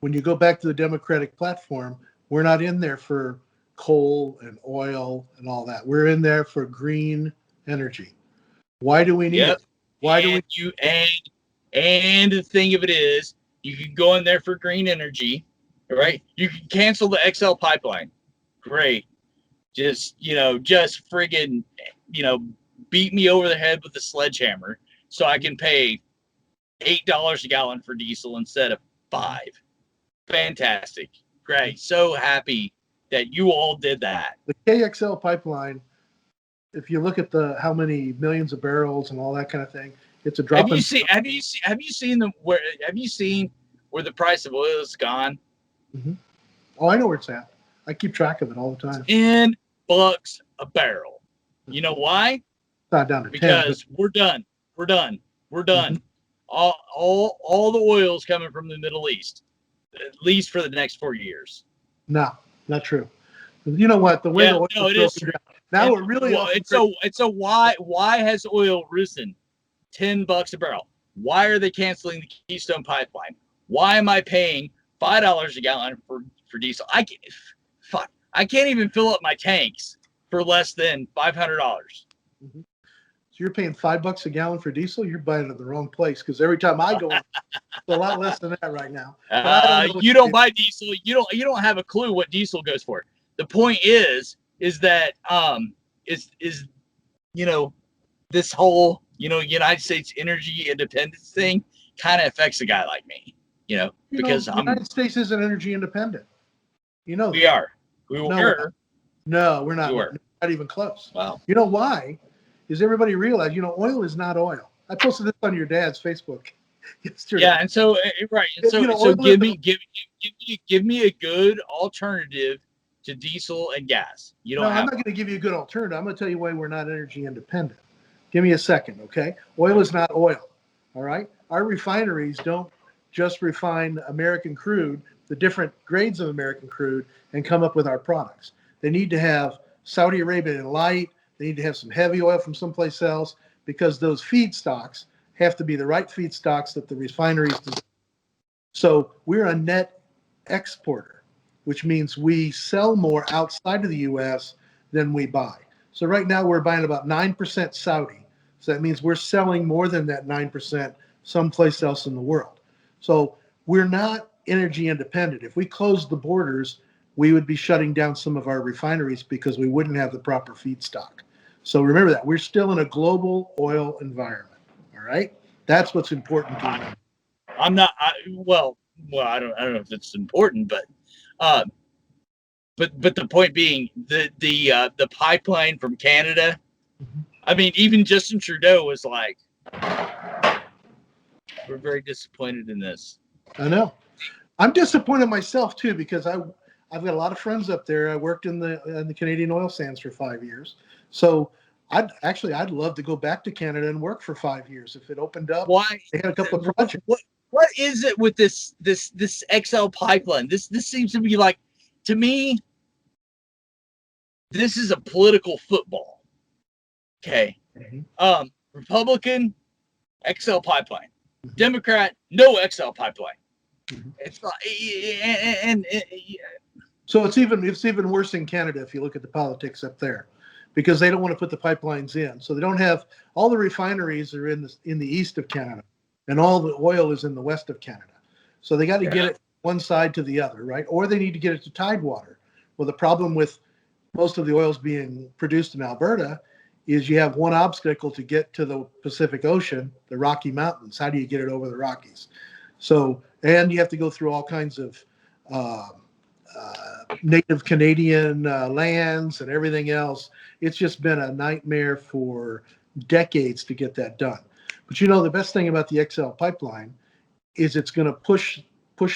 When you go back to the Democratic platform, we're not in there for coal and oil and all that. We're in there for green energy. Why do we need it? Why do we? And the thing of it is, you can go in there for green energy, right? You can cancel the XL pipeline. Great. Just friggin', beat me over the head with a sledgehammer so I can pay $8 a gallon for diesel instead of $5. Fantastic. Great. So happy that you all did that. The KXL pipeline, if you look at how many millions of barrels and all that kind of thing, it's a drop. Have you seen where the price of oil has gone? Mm-hmm. Oh, I know where it's at. I keep track of it all the time. $10 a barrel. You know why? It's not down to because 10. We're done. Mm-hmm. All the oil is coming from the Middle East, at least for the next 4 years. No, not true. You know what? The way the oil it is true. Now we're really. Why has oil risen $10 a barrel? Why are they canceling the Keystone Pipeline? Why am I paying $5 a gallon for diesel? I can't even fill up my tanks for less than $500. Mm-hmm. you're paying $5 a gallon for diesel, you're buying it at the wrong place. Because every time I go, it's a lot less than that right now. But I don't know what You to don't do. buy diesel. You don't have a clue what diesel goes for. The point is that is you know, this whole, United States energy independence thing kind of affects a guy like me, because the United States isn't energy independent. You know we that. are. We No, were. No, we're not. We were. Not even close. Wow. You know why? Is everybody realize, oil is not oil. I posted this on your dad's Facebook yesterday. Yeah, and so right, and so oil give is- me a good alternative to diesel and gas. You No, don't I'm have not going to give you a good alternative. I'm going to tell you why we're not energy independent. Give me a second, okay? Oil is not oil, all right? Our refineries don't just refine American crude, the different grades of American crude, and come up with our products. They need to have Saudi Arabian light. They need to have some heavy oil from someplace else, because those feedstocks have to be the right feedstocks that the refineries design. So we're a net exporter, which means we sell more outside of the U.S. than we buy. So right now we're buying about 9% Saudi. So that means we're selling more than that 9% someplace else in the world. So we're not energy independent. If we closed the borders, we would be shutting down some of our refineries because we wouldn't have the proper feedstock. So remember that we're still in a global oil environment. All right, that's what's important to remember. I'm not. Well, I don't know if it's important, but the point being, the pipeline from Canada. I mean, even Justin Trudeau was like, "We're very disappointed in this." I know. I'm disappointed myself too, because I've got a lot of friends up there. I worked in the Canadian oil sands for 5 years, so I'd love to go back to Canada and work for 5 years if it opened up. Why? They had a couple of projects. What is it with this XL pipeline? This seems to be like, to me, this is a political football. Okay. Mhm. Republican, XL pipeline. Mhm. Democrat, no XL pipeline. Mhm. It's like, and So it's even worse in Canada if you look at the politics up there, because they don't want to put the pipelines in. So they don't have, all the refineries are in the east of Canada, and all the oil is in the west of Canada. So they got to get it one side to the other, right? Or they need to get it to Tidewater. Well, the problem with most of the oils being produced in Alberta is you have one obstacle to get to the Pacific Ocean, the Rocky Mountains. How do you get it over the Rockies? So, and you have to go through all kinds of native Canadian lands and everything else. It's just been a nightmare for decades to get that done. But the best thing about the XL pipeline is it's going to push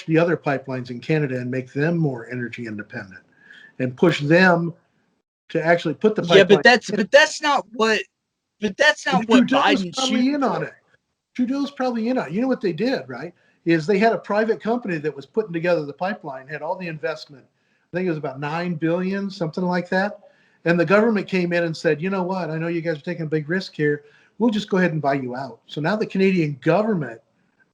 the other pipelines in Canada and make them more energy independent, and push them to actually put the pipeline. yeah, but that's not what Trudeau's Biden probably in on it. Trudeau's probably in on it. You know what they did, right? Is they had a private company that was putting together the pipeline, had all the investment. I think it was about $9 billion, something like that. And the government came in and said, you know what? I know you guys are taking a big risk here. We'll just go ahead and buy you out. So now the Canadian government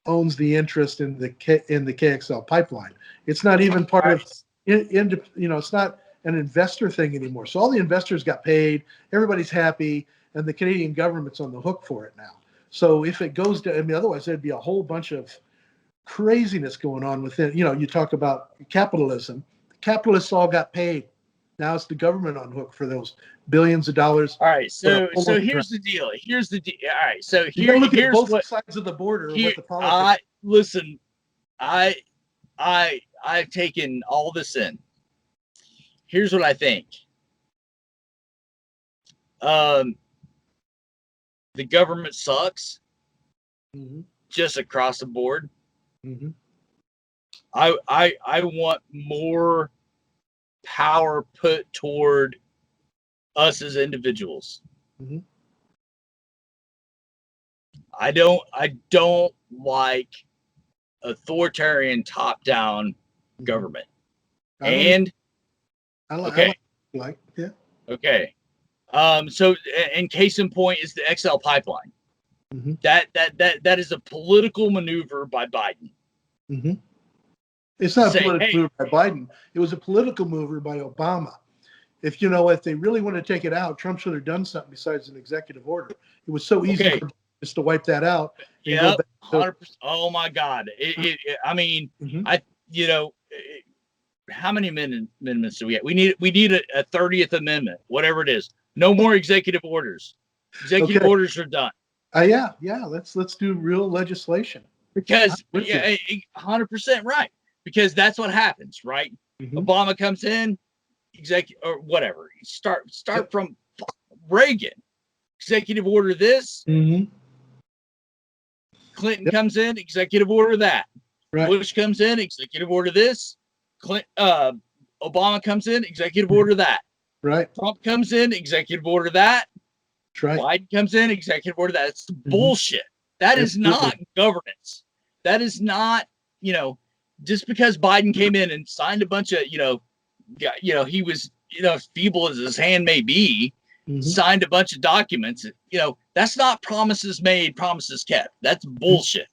owns the interest in the KXL pipeline. It's not even part of, it's not an investor thing anymore. So all the investors got paid, everybody's happy, and the Canadian government's on the hook for it now. So if it goes to, otherwise there'd be a whole bunch of craziness going on within. You talk about capitalism. The capitalists all got paid. Now it's the government on hook for those billions of dollars. All right, so here's the deal. All right, so You gotta look at here's both what sides of the border. here, What the politics. listen. I've taken all this in. Here's what I think. The government sucks, just across the board. Mm-hmm. I want more power put toward us as individuals. Mm-hmm. I don't like authoritarian top-down government. And okay. Yeah. Okay. So, and case in point is the XL pipeline. Mm-hmm. That is a political maneuver by Biden. Mm-hmm. It's not a political move by Biden. It was a political mover by Obama. if they really want to take it out, Trump should have done something besides an executive order. It was so easy Okay. for just to wipe that out. and go Yep, back to- 100%. Oh my God! I mean, Mhm. how many amendments do we have? We need a 30th amendment, whatever it is. No more executive orders. Executive Okay. orders are done Yeah. Let's do real legislation. because I'm with you. 100% right. Because that's what happens, right? Mhm. Obama comes in, executive or whatever. Start Yep. from Reagan. Executive order this. Mhm. Clinton Yep. comes in, executive order that. Right. Bush comes in, executive order this. Obama comes in, executive order that. Right. Trump comes in, executive order that. That's right. Biden comes in, executive order that. It's bullshit. That is not governance. That is not, just because Biden came in and signed a bunch of, he was, as feeble as his hand may be, Mhm. signed a bunch of documents. That's not promises made, promises kept. That's bullshit.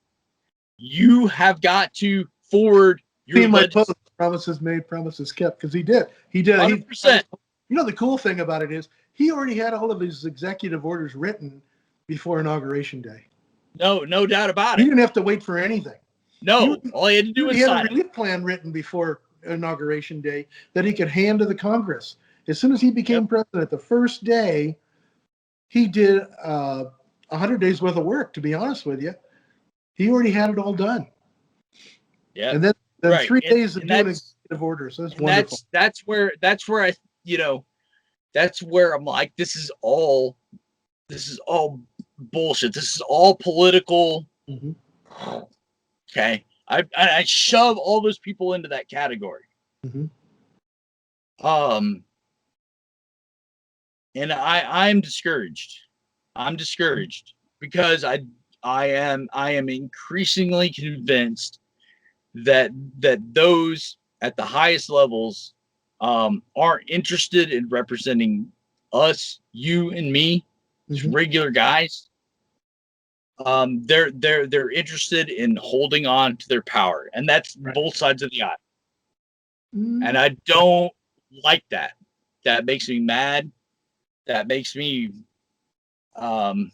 You have got to forward your See my post, promises made, promises kept, because he did. 100%. The cool thing about it is he already had all of his executive orders written before Inauguration Day. No doubt about He it. didn't have to wait for anything. No, all he had to do was He had a sign it. relief plan written before Inauguration Day that he could hand to the Congress. As soon as he became president, the first day, he did 100 days worth of work, to be honest with you. He already had it all done. Yeah. And then Right. 3 And- days of and doing that's- executive orders. That's And wonderful. that's where I, that's where I'm like, this is all bullshit. This is all political. Mhm. Okay. I shove all those people into that category. Mhm. And I'm discouraged. I'm discouraged because I am increasingly convinced that those at the highest levels aren't interested in representing us, you and me, just Mhm. regular guys. They're interested in holding on to their power, and that's Right. both sides of the aisle. Mm. And I don't like that. That makes me mad. That makes me want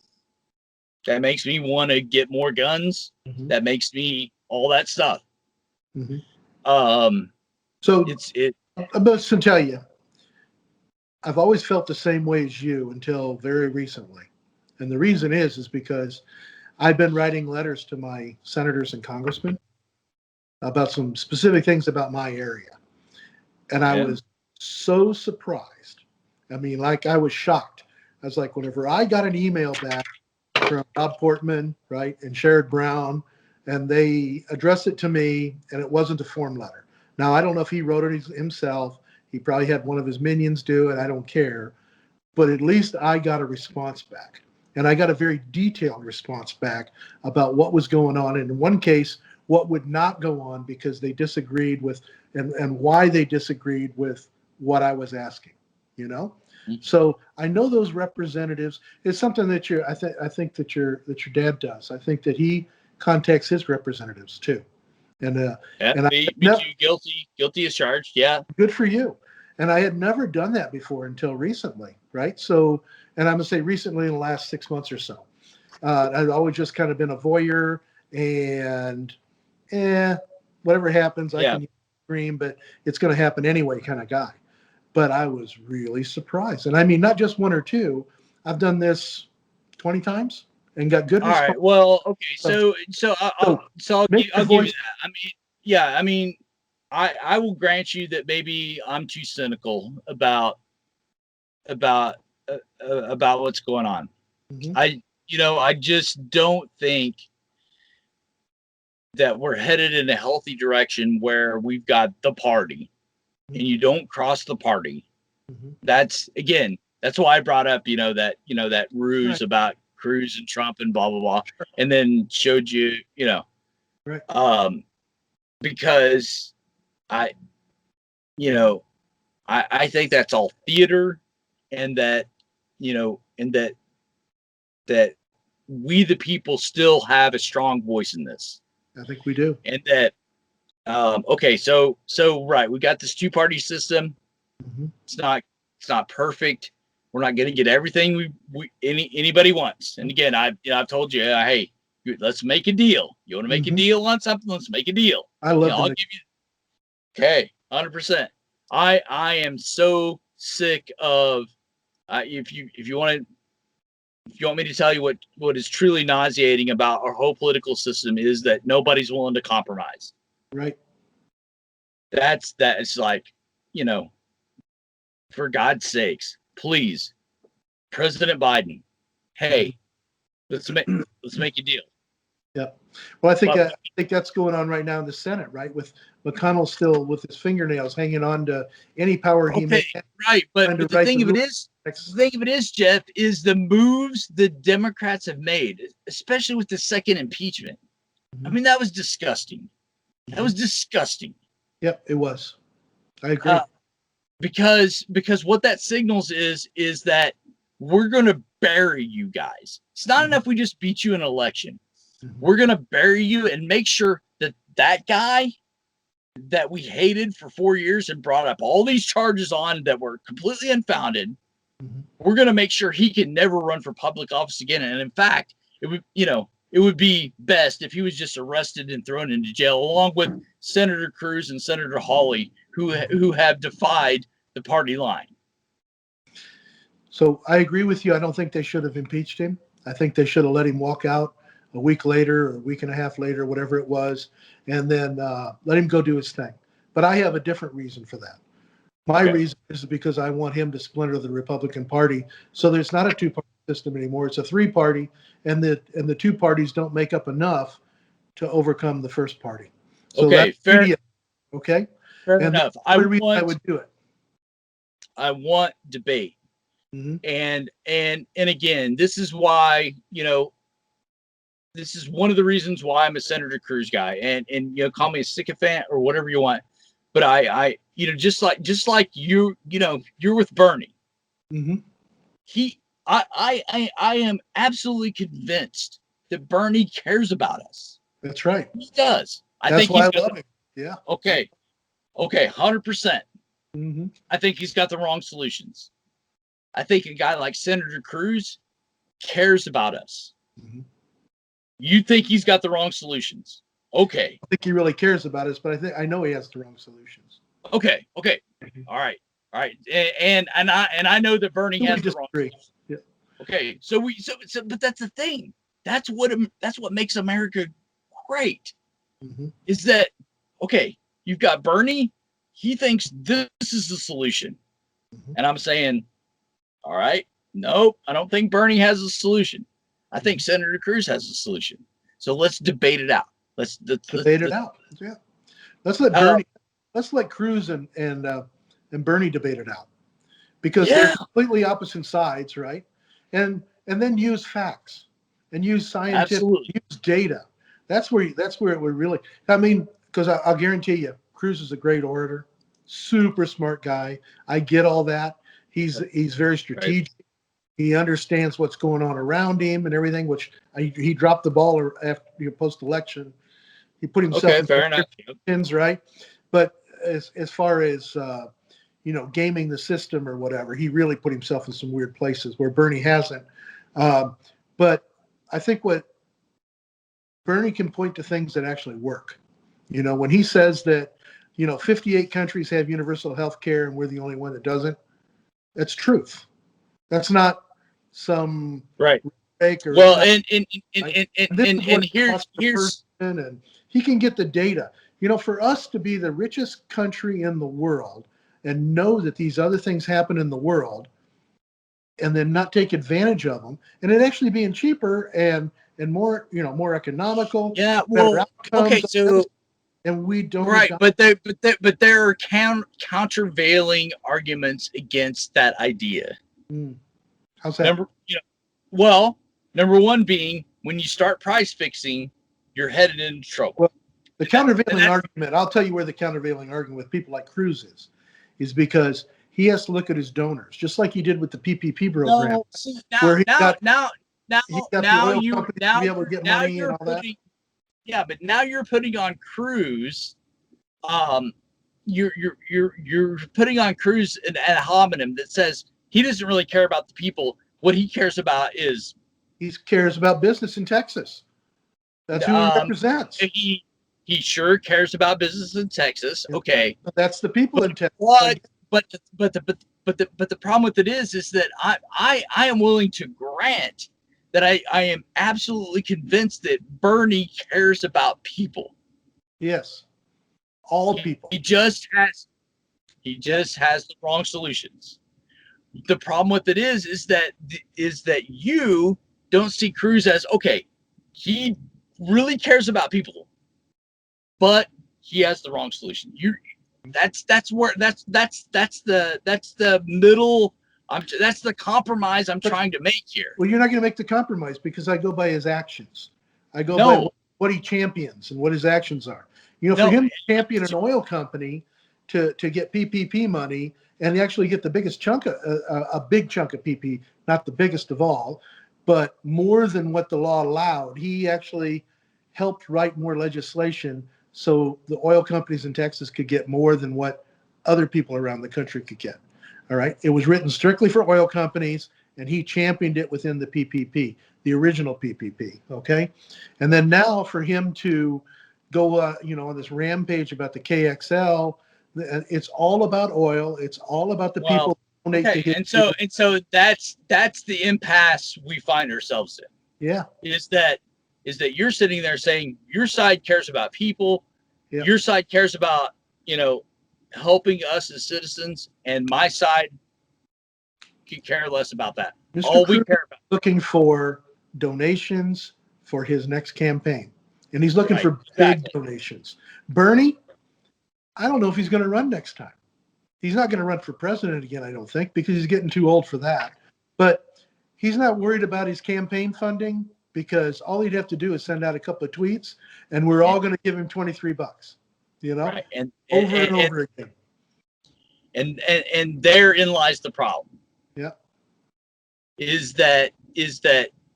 to get more guns. Mhm. That makes me all that stuff. Mhm. I'm So about to tell you, I've always felt the same way as you until very recently. And the reason is because I've been writing letters to my senators and congressmen about some specific things about my area. And I Yeah. was so surprised. I mean, like I was shocked. I was like, whenever I got an email back from Rob Portman, right, and Sherrod Brown, and they addressed it to me, and it wasn't a form letter. Now, I don't know if he wrote it himself. He probably had one of his minions do it. I don't care. But at least I got a response back. And I got a very detailed response back about what was going on. And in one case, what would not go on because they disagreed with, and why they disagreed with what I was asking, Mhm. So I know those representatives. It's something that I think that your dad does. I think that he contacts his representatives too. And and me I- too, guilty as charged. Yeah. good for you. And I had never done that before until recently, right? So, and I'm gonna say recently in the last 6 months or so. I've always just kind of been a voyeur and, whatever happens, I Yeah. can scream, but it's gonna happen anyway kind of guy. But I was really surprised. And I mean, not just one or two. I've done this 20 times and got good All response. right. Well, okay. I'll make your give you voice- that. I mean, yeah. I mean, I will grant you that maybe I'm too cynical about what's going on. Mhm. I just don't think that we're headed in a healthy direction where we've got the party and you don't cross the party. Mhm. That's why I brought up, that ruse Right. about Cruz and Trump and blah, blah, blah. And then showed you, Right. because I think that's all theater and that, that we, the people, still have a strong voice in this. I think we do. And that, okay, so right, we got this two-party system. Mhm. It's not It's not perfect. We're not going to get everything anybody wants. And again, I've told you, hey, let's make a deal. You want to make a deal on something? Let's make a deal. I love I'll give you. Okay, 100%. I am so sick of. If you want me to tell you what is truly nauseating about our whole political system is that nobody's willing to compromise. Right. It's like, for God's sakes, please, President Biden, hey, let's make a deal. Yeah. Well, I think that's going on right now in the Senate, right? With McConnell still with his fingernails hanging on to any power he may have. Right. But the thing of it is, Jeff, is the moves the Democrats have made, especially with the second impeachment. I mean, that was disgusting. That was disgusting. Yep, it was. I agree. Because what that signals is that we're going to bury you guys. It's not enough we just beat you in an election. We're going to bury you and make sure that guy that we hated for 4 years and brought up all these charges on that were completely unfounded, we're going to make sure he can never run for public office again. And in fact, it would be best if he was just arrested and thrown into jail, along with Senator Cruz and Senator Hawley, who have defied the party line. So I agree with you. I don't think they should have impeached him. I think they should have let him walk out a week later or a week and a half later, whatever it was, and then let him go do his thing. But I have a different reason for that. My reason is because I want him to splinter the Republican Party, so there's not a two-party system anymore. It's a three-party, and the two parties don't make up enough to overcome the first party. So fair. Okay, fair enough. I would do it. I want debate, and again, this is why this is one of the reasons why I'm a Senator Cruz guy, and call me a sycophant or whatever you want, but I just like you're with Bernie. I am absolutely convinced that Bernie cares about us. That's right. He does. That's why I love him. Yeah. Okay, 100%. I think he's got the wrong solutions. I think a guy like Senator Cruz cares about us. You think he's got the wrong solutions? Okay. I think he really cares about us, but I know he has the wrong solutions. Okay. All right. And I know that Bernie has the wrong solutions. Yeah. Okay. But that's the thing. That's what makes America great. Is that okay? You've got Bernie. He thinks this is the solution, and I'm saying, all right, nope. I don't think Bernie has a solution. I think Senator Cruz has a solution. So let's debate it out. Let's debate it out. Yeah. Let's let Bernie. Let's let Cruz and Bernie debate it out, because they're completely opposite sides, right? And then use facts and use scientific, use data. That's where it would really. I mean, because I'll guarantee you, Cruz is a great orator, super smart guy. I get all that. He's very strategic. Right. He understands what's going on around him and everything. Which he dropped the ball after post-election. He put himself in fair enough. Pins, right? But as far as gaming the system or whatever, he really put himself in some weird places where Bernie hasn't. But I think what Bernie can point to things that actually work. When he says that 58 countries have universal health care and we're the only one that doesn't, that's truth. That's not some fake or and here's and he can get the data. For us to be the richest country in the world and know that these other things happen in the world and then not take advantage of them, and it actually being cheaper and more more economical. Yeah, well, outcomes, okay, so and we don't but there are countervailing arguments against that idea. How's that? Number one being, when you start price fixing, you're headed into trouble. Well, the countervailing argument, I'll tell you where the countervailing argument with people like Cruz is because he has to look at his donors, just like he did with the PPP program. But now you're putting on Cruz you're putting on Cruz an ad hominem that says he doesn't really care about the people. What he cares about is He cares about business in Texas. That's who he represents. he sure cares about business in Texas. Okay, That's the people in Texas. but the problem with it is that I am willing to grant that I am absolutely convinced that Bernie cares about people. Yes, all people. He just has the wrong solutions. The problem with it is that you don't see Cruz as, okay, he really cares about people, but he has the wrong solution. That's the middle. That's the compromise I'm trying to make here. Well, you're not going to make the compromise because I go by his actions. I go No. by what he champions and what his actions are. You know, No. for him to champion an oil company to get PPP money and actually get the biggest chunk of a big chunk of PP, not the biggest of all, but more than what the law allowed. He actually helped write more legislation so the oil companies in Texas could get more than what other people around the country could get. All right. It was written strictly for oil companies, and he championed it within the PPP, the original PPP. Okay. And then now for him to go, on this rampage about the KXL, it's all about oil. It's all about the people who donate to his. And so that's the impasse we find ourselves in. Yeah. Is that you're sitting there saying your side cares about people, Yeah. your side cares about, helping us as citizens, and my side could care less about that. Mr. All we Cruz care about. looking for donations for his next campaign, and he's looking Right, for big exactly. donations. Bernie, I don't know if he's going to run next time. He's not going to run for president again, I don't think, because he's getting too old for that. But he's not worried about his campaign funding because all he'd have to do is send out a couple of tweets, and we're all going to give him $23. Right. And over again. And therein lies the problem. Yeah. Is that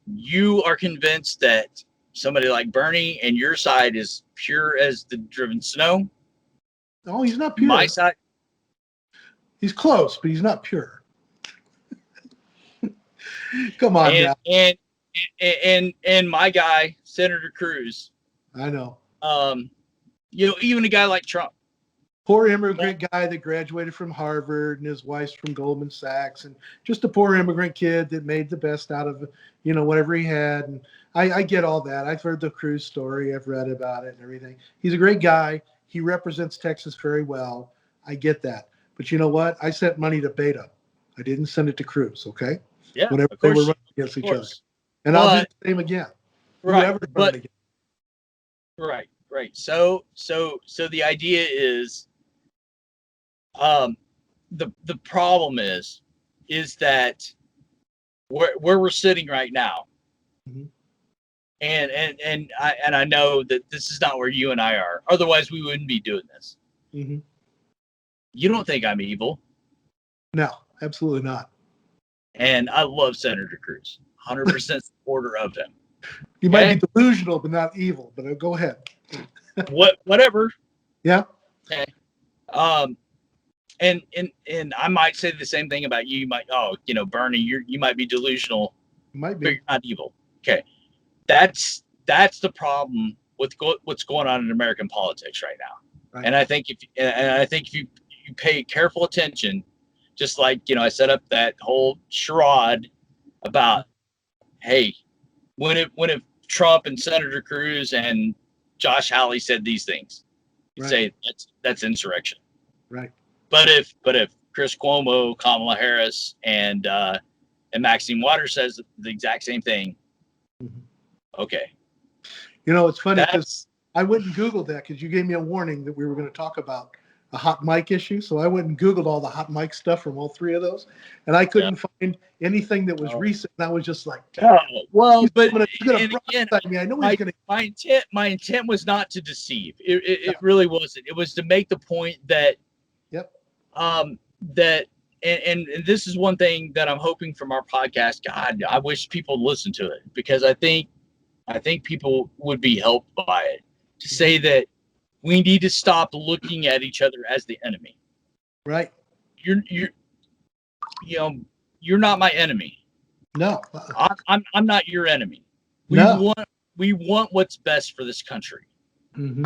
you are convinced that somebody like Bernie and your side is pure as the driven snow? No, he's not pure. My side, He's close, but he's not pure. Come on now. And my guy, Senator Cruz, I know. Even a guy like Trump. Poor immigrant guy that graduated from Harvard and his wife's from Goldman Sachs, and just a poor immigrant kid that made the best out of, whatever he had. And I get all that. I've heard the Cruz story. I've read about it and everything. He's a great guy. He represents Texas very well. I get that. But you know what? I sent money to Beto. I didn't send it to Cruz, okay? Yeah. Whenever of they were course, running against of each other. course. And I'll do the same again. Right. Whoever's running again. Right. So the idea is, the problem is that where we're sitting right now, Mhm. and I know that this is not where you and I are. Otherwise, we wouldn't be doing this. Mhm. You don't think I'm evil, No, absolutely not. and I love Senator Cruz. 100% supporter of him. You might be delusional, but not evil. But go ahead. Whatever. Yeah. Okay. And I might say the same thing about you. You might, Bernie, you might be delusional, You might but be. you're not evil. Okay. That's the problem with what's going on in American politics right now. Right. And I think if you pay careful attention, just like, I set up that whole charade about, hey, when if Trump and Senator Cruz and Josh Hawley said these things, you Right. say that's insurrection. Right. But if Chris Cuomo, Kamala Harris, and Maxine Waters says the exact same thing, Mhm. okay. It's funny because That's I went and Googled that because you gave me a warning that we were going to talk about a hot mic issue. So I went and Googled all the hot mic stuff from all three of those, and I couldn't find anything that was Oh. recent. And I was just like, well, he's but gonna and again, blindside me. I know he's going to. my intent was not to deceive. It really wasn't. It was to make the point that Yep. that and this is one thing that I'm hoping from our podcast. God, I wish people would listen to it, because I think people would be helped by it. To say that we need to stop looking at each other as the enemy. Right? You're you're not my enemy. No. I'm not your enemy. No. We want what's best for this country. Mm-hmm.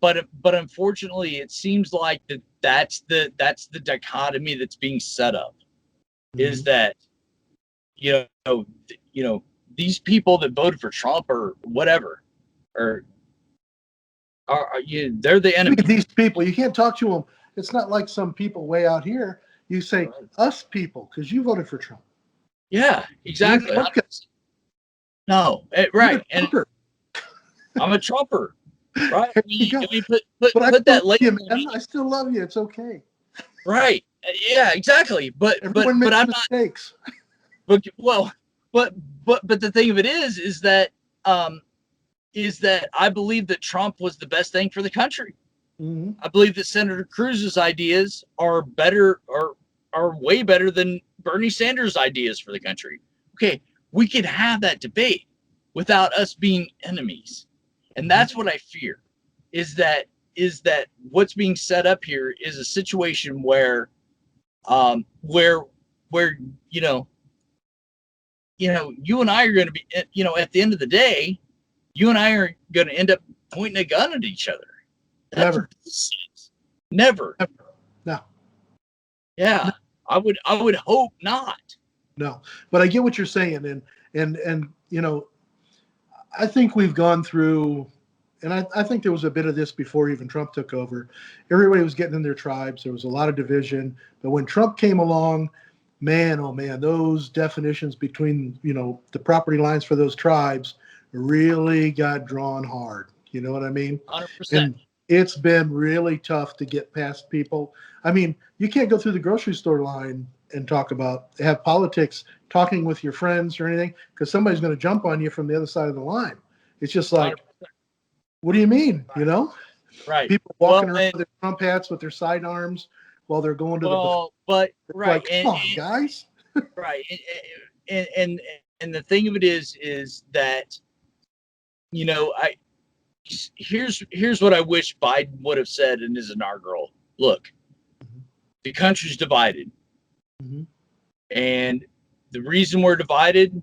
But unfortunately, it seems like that's the dichotomy that's being set up. Is that you know these people that voted for Trump or whatever are they're the enemy. These people, you can't talk to them. It's not like some people way out here. You say us people because you voted for Trump. Yeah, exactly. No, right. And I'm a Trumper. Right. I mean, put that label. I still love you. It's okay. Right. Yeah, exactly. But Everyone makes I'm mistakes. But the thing of it is that I believe that Trump was the best thing for the country. Mm-hmm. I believe that Senator Cruz's ideas are way better than Bernie Sanders' ideas for the country. Okay, we could have that debate without us being enemies. And that's what I fear is that what's being set up here is a situation where you and I are going to be, at the end of the day, you and I are going to end up pointing a gun at each other. Never. Never. No. Yeah. I would hope not. No, but I get what you're saying. And I think we've gone through, and I think there was a bit of this before even Trump took over. Everybody was getting in their tribes. There was a lot of division. But when Trump came along, man, oh man, those definitions between, the property lines for those tribes really got drawn hard. You know what I mean? 100%. And it's been really tough to get past people. I mean, you can't go through the grocery store line and have politics talking with your friends or anything because somebody's going to jump on you from the other side of the line. It's just like, 100%. What do you mean? Right. People walking around with their Trump hats with their sidearms while they're going to but right. Like, come on, guys. Right. And the thing of it is that, here's what I wish Biden would have said in his inaugural. Look, the country's divided. Mm-hmm. And the reason we're divided,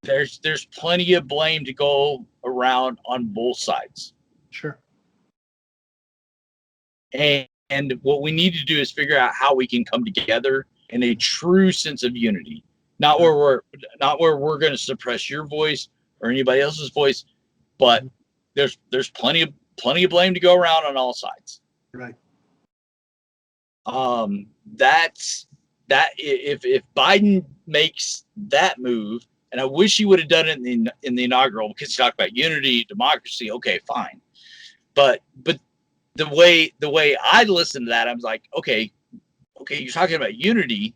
there's plenty of blame to go around on both sides. Sure. And what we need to do is figure out how we can come together in a true sense of unity. Not where we're going to suppress your voice or anybody else's voice, but there's plenty of blame to go around on all sides. Right. If Biden makes that move, and I wish he would have done it in the inaugural because he talked about unity, democracy. Okay, fine, but the way I listened to that, I was like, okay, you're talking about unity.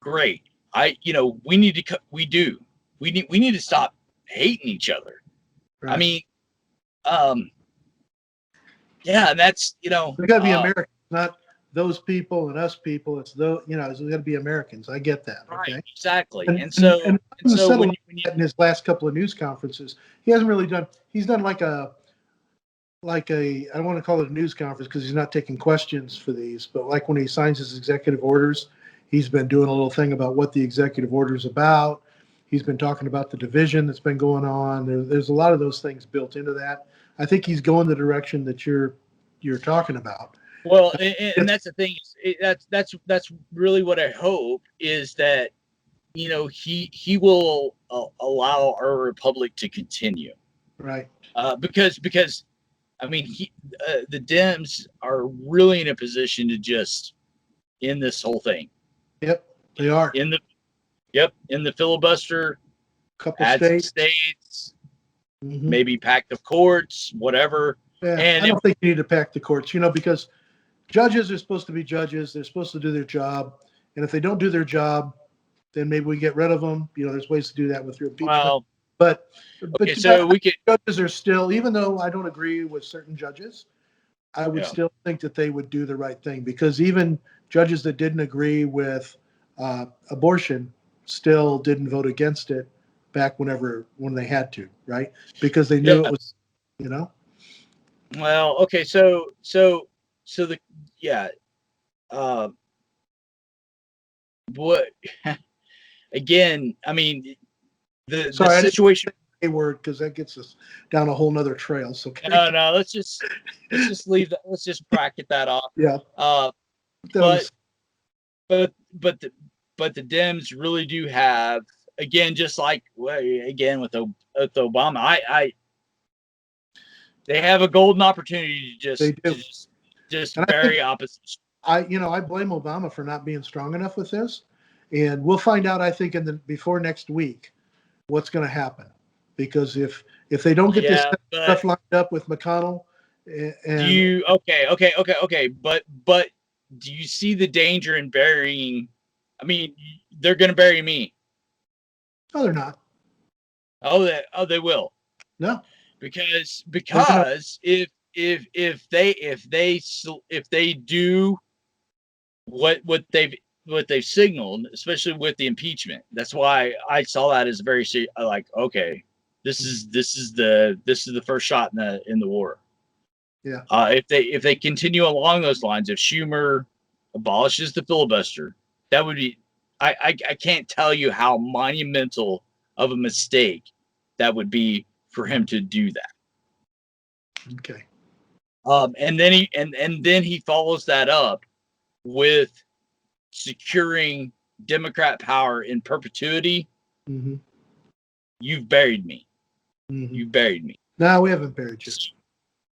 Great. We need to stop hating each other. Right. I mean, yeah, and that's we got to be Americans, not those people and us people. It's it's got to be Americans. I get that. Okay? Right, exactly. And so when in his last couple of news conferences, he hasn't really done. He's done I don't want to call it a news conference because he's not taking questions for these, but like when he signs his executive orders, he's been doing a little thing about what the executive order is about. He's been talking about the division that's been going on. There's a lot of those things built into that. I think he's going the direction that you're talking about. Well, and that's the thing. That's really what I hope is that, he will allow our republic to continue. Right. Because I mean, the Dems are really in a position to just end this whole thing. Yep, they are. In the filibuster, couple states, maybe pack the courts, whatever. Yeah, and I don't think you need to pack the courts, because judges are supposed to be judges. They're supposed to do their job. And if they don't do their job, then maybe we get rid of them. There's ways to do that with your people. Well, but judges are still, even though I don't agree with certain judges, I would still think that they would do the right thing, because even judges that didn't agree with abortion still didn't vote against it back when they had to, right? Because they knew it was, Well, okay, so the yeah, uh, what again? I mean, the Sorry, I didn't situation. say a word because that gets us down a whole nother trail. So No, let's just leave that. Let's just bracket that off. yeah, Uh, that but was but the Dems really do have, again, just like, well, again with Obama. They have a golden opportunity to they just do. And I think bury opposition. I blame Obama for not being strong enough with this, and we'll find out. I think before next week what's going to happen, because if they don't get this Yeah, but stuff lined up with McConnell, do and you okay, but do you see the danger in burying? I mean, they're going to bury me. no, they're not. They will. No, because they're gonna. if they do what they've signaled, especially with the impeachment. That's why I saw that as very like, okay, this is the first shot in the war. Yeah. If they continue along those lines, if Schumer abolishes the filibuster, that would be, I can't tell you how monumental of a mistake that would be for him to do that. Okay. And then he follows that up with securing Democrat power in perpetuity. Mm-hmm. You've buried me. Mm-hmm. You've buried me. No, we haven't buried you.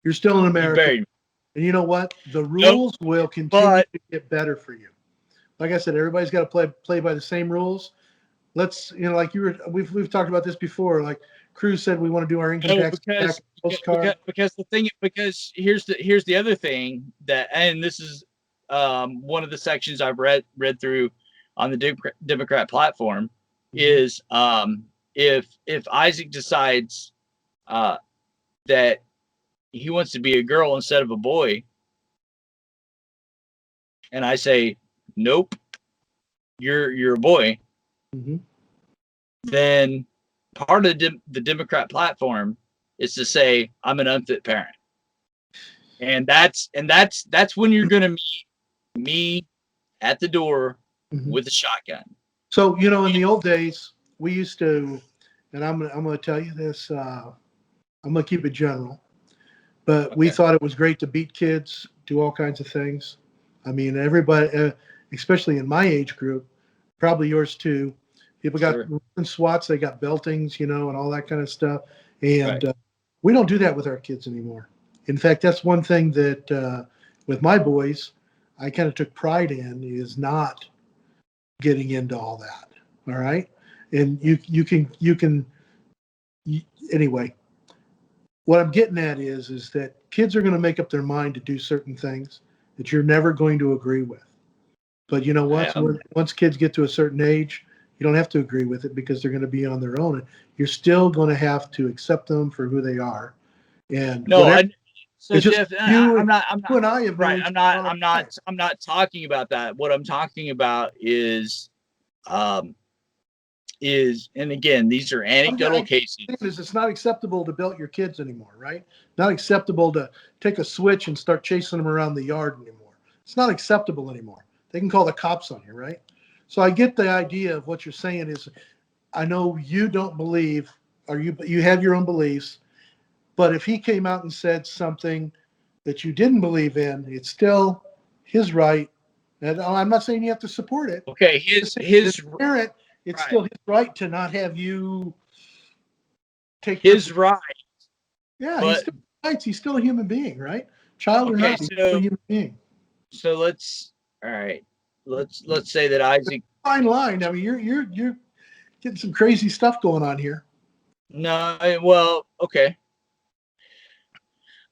You're still in You America. buried me. And you know what? The rules will continue to get better for you. Like I said, everybody's got to play by the same rules. Let's, like we've talked about this before. Like Cruz said, we want to do our income tax postcard. Because here's the other thing that, and this is one of the sections I've read through on the Democrat platform, is if Isaac decides that he wants to be a girl instead of a boy, and I say, nope, you're a boy, then part of the Democrat platform is to say I'm an unfit parent, and that's when you're gonna meet me at the door with a shotgun. So in the old days, we used to, and I'm gonna tell you this. I'm gonna keep it general, but we thought it was great to beat kids, do all kinds of things. I mean, everybody, especially in my age group, probably yours too. People got swats, they got beltings, and all that kind of stuff. And we don't do that with our kids anymore. In fact, that's one thing that with my boys, I kind of took pride in, is not getting into all that. All right. And you can anyway, what I'm getting at is that kids are going to make up their mind to do certain things that you're never going to agree with. But you know what? Once kids get to a certain age, you don't have to agree with it because they're going to be on their own. You're still going to have to accept them for who they are. And so Jeff, I'm not talking about that. What I'm talking about is, and again, these are anecdotal cases. It's not acceptable to belt your kids anymore, right? Not acceptable to take a switch and start chasing them around the yard anymore. It's not acceptable anymore. They can call the cops on you, right? So I get the idea of what you're saying is, I know you don't believe, or you have your own beliefs, but if he came out and said something that you didn't believe in, it's still his right. And I'm not saying you have to support it. Okay, his parent, it's still his right to not have you take his right. Yeah, he's still rights. He's still a human being, right? Child or not, he's still a human being. So let's say that Isaac. Fine line. I mean, you're getting some crazy stuff going on here. No, well, okay.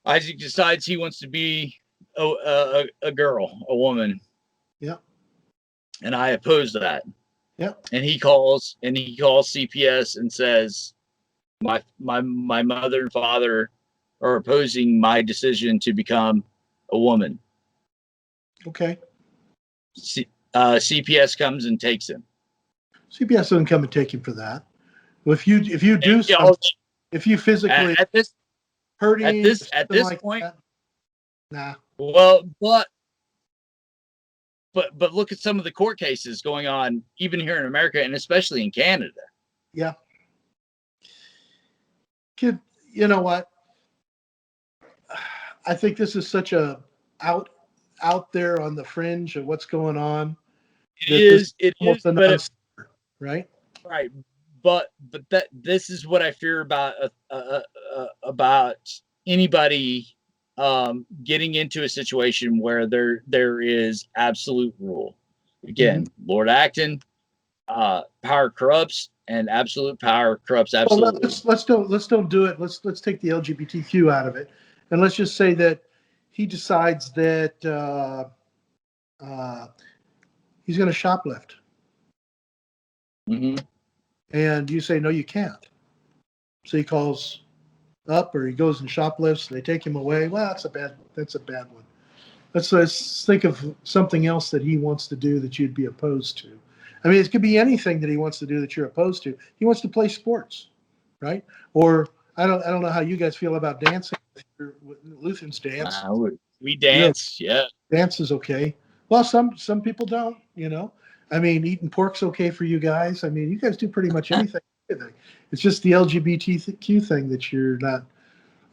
Isaac decides he wants to be a girl, a woman. Yeah. And I oppose that. Yeah. And he calls CPS and says, my mother and father are opposing my decision to become a woman. Okay. CPS comes and takes him. CPS doesn't come and take him for that. Well, if you do something, if you physically hurting At or this something like point, that. Nah. well, but look at some of the court cases going on even here in America and especially in Canada. Yeah. Kid, you know what? I think this is such a out there on the fringe of what's going on. It Almost is, a but non-starter, right? right, but that this is what I fear about anybody getting into a situation where there is absolute rule. Again, Lord Acton, power corrupts, and absolute power corrupts Well, absolutely. let's don't do it. Let's take the LGBTQ out of it, and let's just say that he decides that he's going to shoplift, Hmm. and you say no, you can't. So he calls up, or he goes and shoplifts. They take him away. Well, that's a bad one. Let's think of something else that he wants to do that you'd be opposed to. I mean, it could be anything that he wants to do that you're opposed to. He wants to play sports, right? Or I don't know how you guys feel about dancing. Lutherans dance. We You know, dance, yeah. dance is okay. Well, some people don't. You know, I mean, eating pork's okay for you guys. I mean, you guys do pretty much anything. It's just the LGBTQ thing that you're not.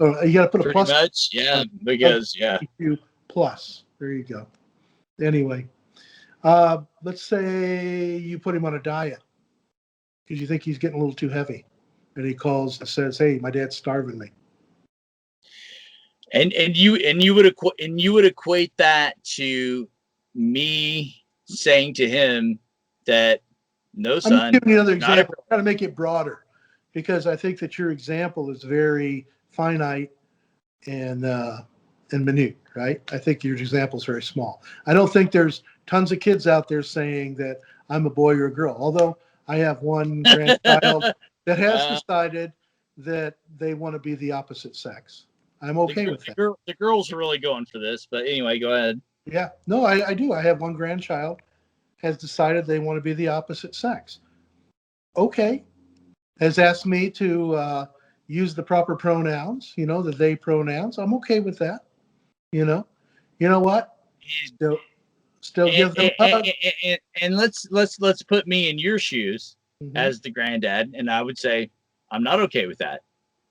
Oh, you got to put a Pretty plus. much, yeah, because yeah. LGBTQ plus. There you go. Anyway, let's say you put him on a diet because you think he's getting a little too heavy, and he calls and says, "Hey, my dad's starving me." And you would equate that to me saying to him that no, I'm son, giving you another you're not a example. I got to make it broader because I think that your example is very finite and minute, right? I think your example is very small. I don't think there's tons of kids out there saying that I'm a boy or a girl. Although I have one grandchild that has decided that they want to be the opposite sex. I'm okay with that. The girls are really going for this, but anyway, go ahead. Yeah, no, I do. I have one grandchild has decided they want to be the opposite sex. Okay, has asked me to use the proper pronouns, the they pronouns. I'm okay with that. You know what? Still give them a hug. And let's put me in your shoes Mhm. as the granddad, and I would say I'm not okay with that.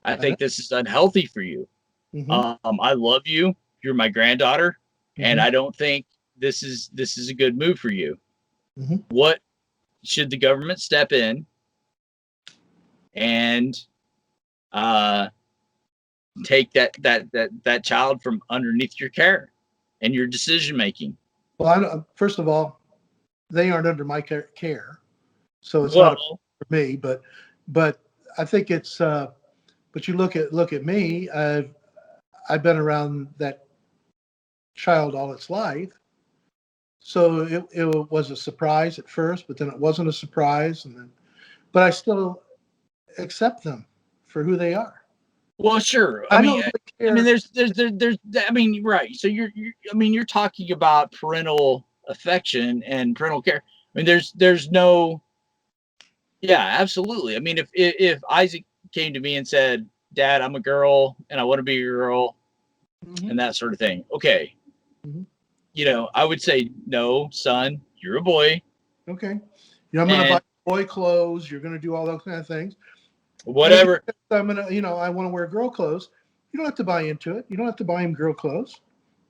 I think this is unhealthy for you. Mhm. I love you. You're my granddaughter, and Mhm. I don't think this is a good move for you. Mhm. What should the government step in and take that child from underneath your care and your decision making? Well, first of all, they aren't under my care, so it's not Well, for me. But I think it's. But you look at me. I've been around that child all its life, so it was a surprise at first, but then it wasn't a surprise, but I still accept them for who they are. well, sure. I don't really care. I mean, there's. I mean, right. So you're talking about parental affection and parental care. I mean, there's no. Yeah, absolutely. I mean, if Isaac came to me and said, "Dad, I'm a girl and I want to be a girl," Mhm. and that sort of thing, okay. Mhm. I would say, "No, son, you're a boy." Okay. I'm going to buy And boy clothes. You're going to do all those kind of things. whatever. I'm going to, I want to wear girl clothes. You don't have to buy into it. You don't have to buy him girl clothes,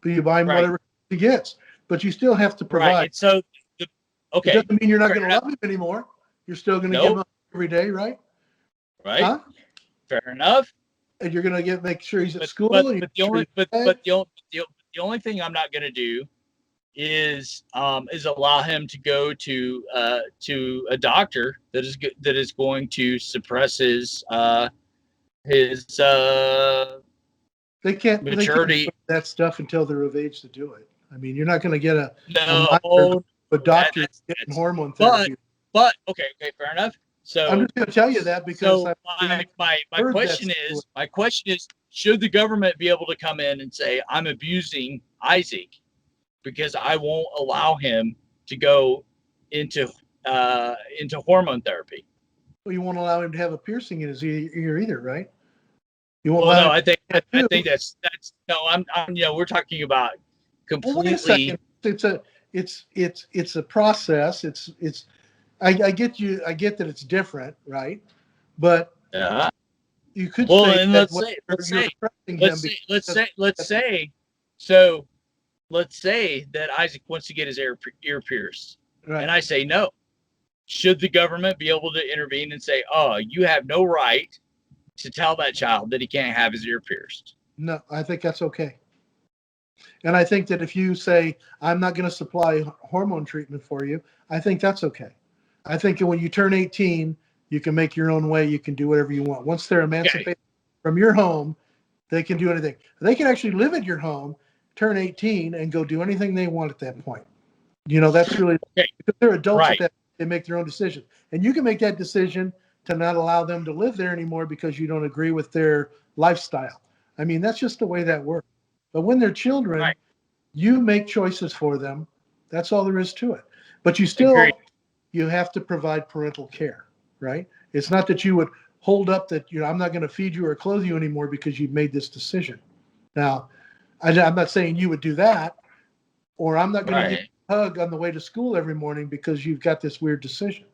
but you buy him Right. whatever he gets. But you still have to provide. Right. And so, It okay. doesn't mean you're not Fair going to enough. love him anymore. You're still going to give him every day, right? Right. Huh? Fair enough. And you're going to make sure he's at school. But and the only thing I'm not going to do is allow him to go to a doctor that is going to suppress his they can't maturity. do that stuff until they're of age to do it. I mean, you're not going to get a doctor getting hormone therapy. But okay, fair enough. So I'm just going to tell you that because my question is, should the government be able to come in and say, I'm abusing Isaac because I won't allow him to go into hormone therapy? Well, you won't allow him to have a piercing in his ear either, right? You won't Well, allow no, I think I tattoo. think that's no. I'm we're talking about Well, wait a completely. second. It's a process. I get you. I get that it's different, right? But Uh, you could well, say and that let's you're say pressing let's him say let's because say let's say so let's say that Isaac wants to get his ear pierced, right. and I say no. Should the government be able to intervene and say, "Oh, you have no right to tell that child that he can't have his ear pierced"? No, I think that's okay. And I think that if you say, I'm not going to supply hormone treatment for you, I think that's okay. I think that when you turn 18, you can make your own way. You can do whatever you want. Once they're emancipated from your home, they can do anything. They can actually live at your home, turn 18, and go do anything they want at that point. You know, that's really, Okay. because they're adults Right. at that, they make their own decisions. And you can make that decision to not allow them to live there anymore because you don't agree with their lifestyle. I mean, that's just the way that works. But when they're children, Right. you make choices for them. That's all there is to it. But Agreed. you have to provide parental care, right? It's not that you would hold up that, I'm not going to feed you or clothe you anymore because you've made this decision. Now, I'm not saying you would do that, or I'm not going to give Right. you a hug on the way to school every morning because you've got this weird decision.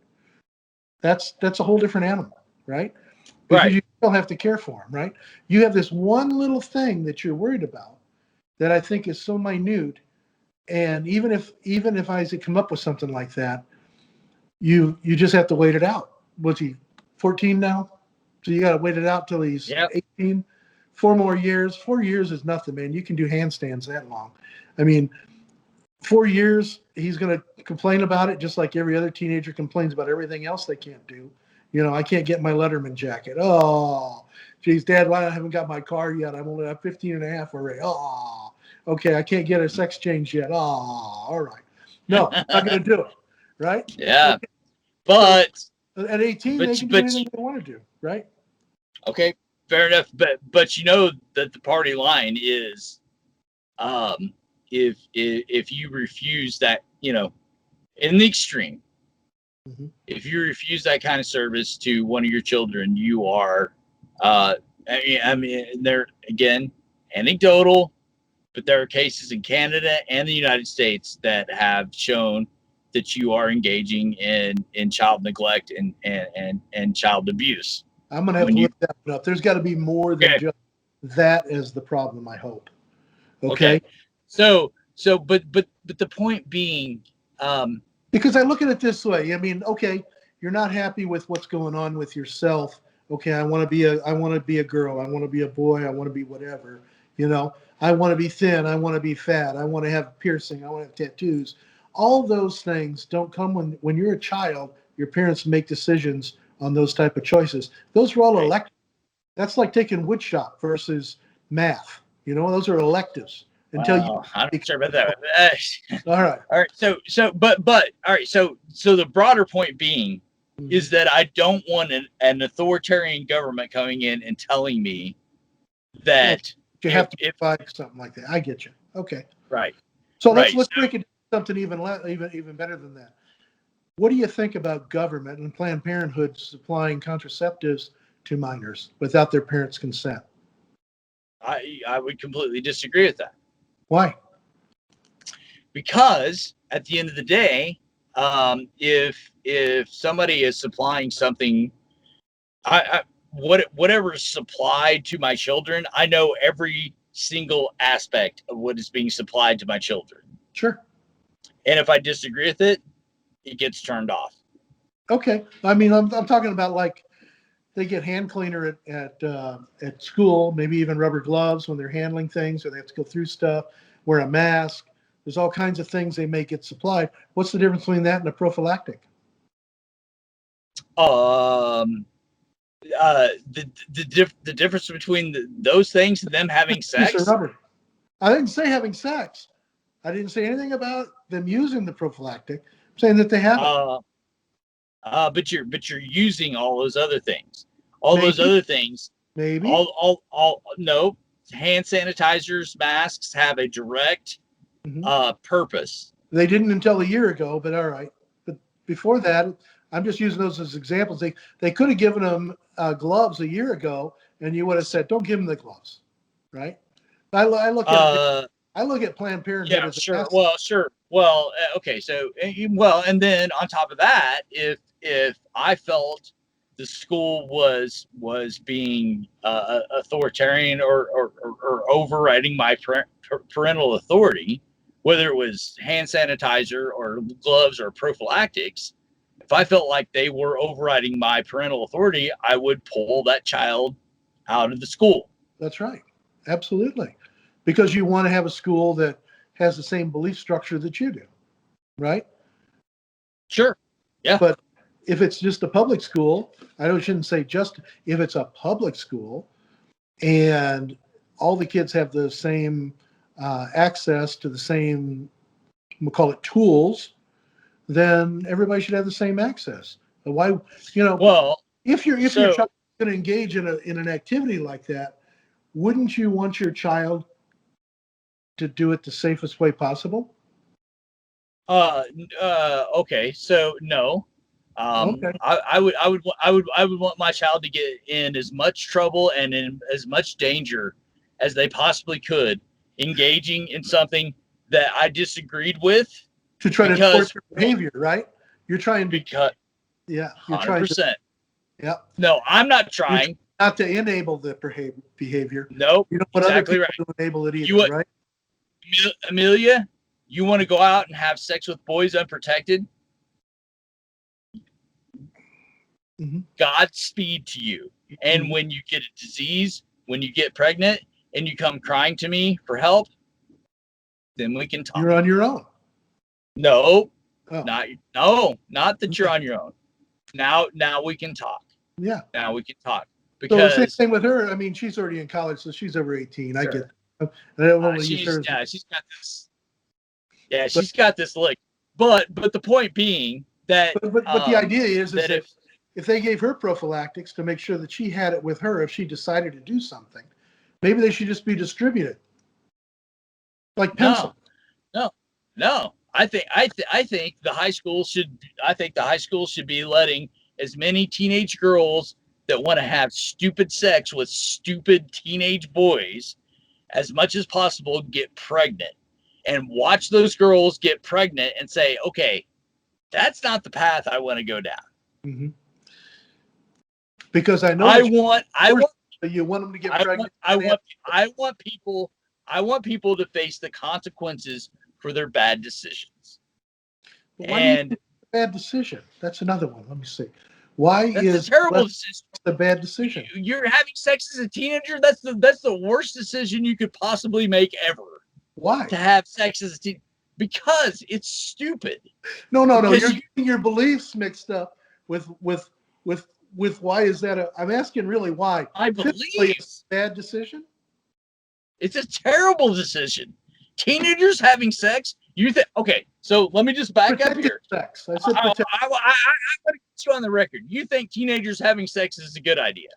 That's a whole different animal, right? Because Right. you still have to care for them, right? You have this one little thing that you're worried about that I think is so minute. And even if Isaac come up with something like that, you just have to wait it out. What's he, 14 now? So you got to wait it out till he's Yep. 18. 4 more years. 4 years is nothing, man. You can do handstands that long. I mean, 4 years, he's going to complain about it just like every other teenager complains about everything else they can't do. I can't get my Letterman jacket. Oh, geez, Dad, why I haven't got my car yet? I'm 15 and a half already. Oh, okay, I can't get a sex change yet. Oh, all right. No, not going to do it, right? Yeah. Okay. But At 18, but they can do but anything they want to do, right? okay, fair enough. But you know that the party line is, if you refuse that, in the extreme, Mhm. if you refuse that kind of service to one of your children, you are, they're, again, anecdotal, but there are cases in Canada and the United States that have shown that you are engaging in child neglect and child abuse. I'm going to have When to you look that one up. There's got to be more than Okay. just that as the problem, I hope. Okay? But the point being, Because I look at it this way. I mean, okay, you're not happy with what's going on with yourself. Okay, I want to be a girl. I want to be a boy. I want to be whatever. I want to be thin. I want to be fat. I want to have piercing. I want to have tattoos. All those things don't come when you're a child. Your parents make decisions on those type of choices. Those are all Right. electives. That's like taking woodshop versus math. Those are electives until you. I'm not sure about that. All right. All right. But all right. So the broader point being is that I don't want an authoritarian government coming in and telling me that You have to if provide something like that. I get you. Okay. right. So Right. let's break it down to something even better than that. What do you think about government and Planned Parenthood supplying contraceptives to minors without their parents' consent? I would completely disagree with that, Why? because at the end of the day, if somebody is supplying something, whatever is supplied to my children, I know every single aspect of what is being supplied to my children. Sure. And if I disagree with it, it gets turned off. Okay. I mean, I'm talking about like they get hand cleaner at school, maybe even rubber gloves when they're handling things, or they have to go through stuff, wear a mask. There's all kinds of things they may get supplied. What's the difference between that and a prophylactic? The difference between those things and them having Piece sex. of rubber. I didn't say having sex. I didn't say anything about them using the prophylactic. I'm saying that they have it. But you're using all those other things. All those Maybe. other things. Maybe. All no, hand sanitizers, masks have a direct Mhm. purpose. They didn't until a year ago, but all right. But before that, I'm just using those as examples. They could have given them gloves a year ago, and you would have said, "Don't give them the gloves," right? I look at I look at Planned Parenthood Yeah, as sure. asset. Well, sure. Well, okay. So, well, and then on top of that, if I felt the school was being authoritarian or overriding my parental authority, whether it was hand sanitizer or gloves or prophylactics, if I felt like they were overriding my parental authority, I would pull that child out of the school. That's right. Absolutely. Because you want to have a school that has the same belief structure that you do, right? Sure. Yeah. But if it's just a public school, shouldn't say just, if it's a public school and all the kids have the same access to the same, we'll call it tools, then everybody should have the same access. But why, Well, if your so- child is going to engage in an activity like that, wouldn't you want your child to do it the safest way possible? Okay. So no. Okay. I would want my child to get in as much trouble and in as much danger as they possibly could, engaging in something that I disagreed with. To try to Because- enforce your behavior, right? You're trying to, Because yeah, you're 100%. trying to, yeah, No, I'm not trying. not to enable the behavior. Nope. You don't want Exactly other right. people to enable it either, You want- right? Amelia, you want to go out and have sex with boys unprotected? Mhm. Godspeed to you. And when you get a disease, when you get pregnant and you come crying to me for help, then we can talk. You're on your own. No, Oh, not that you're on your own. Now we can talk. yeah. Now we can talk. So the same Because thing with her. I mean, she's already in college, so she's over 18. I Sure. get that. And I don't want to use her she's got this. Yeah, she's got this lick. But the point being that but the idea is that that if they gave her prophylactics to make sure that she had it with her if she decided to do something, maybe they should just be distributed. Like pencil. No, I think the high school should be letting as many teenage girls that want to have stupid sex with stupid teenage boys as much as possible get pregnant, and watch those girls get pregnant and say, okay, that's not the path I want to go down. Mm-hmm. Because I know I that you want them to get pregnant. I want people to face the consequences for their bad decisions. But why do you And think it's a bad decision? That's another one. Let me see. Why that's is a terrible less decision. a bad decision? You're having sex as a teenager. That's the worst decision you could possibly make ever. Why? To have sex as a teen, because it's stupid. No. Because You're getting your beliefs mixed up with why is that? I'm asking really why. I Physically, believe it's a bad decision. it's a terrible decision. Teenagers having sex. You think? Okay, so let me just back up Protected here. sex. I said I protect. want to get you on the record. You think teenagers having sex is a good idea?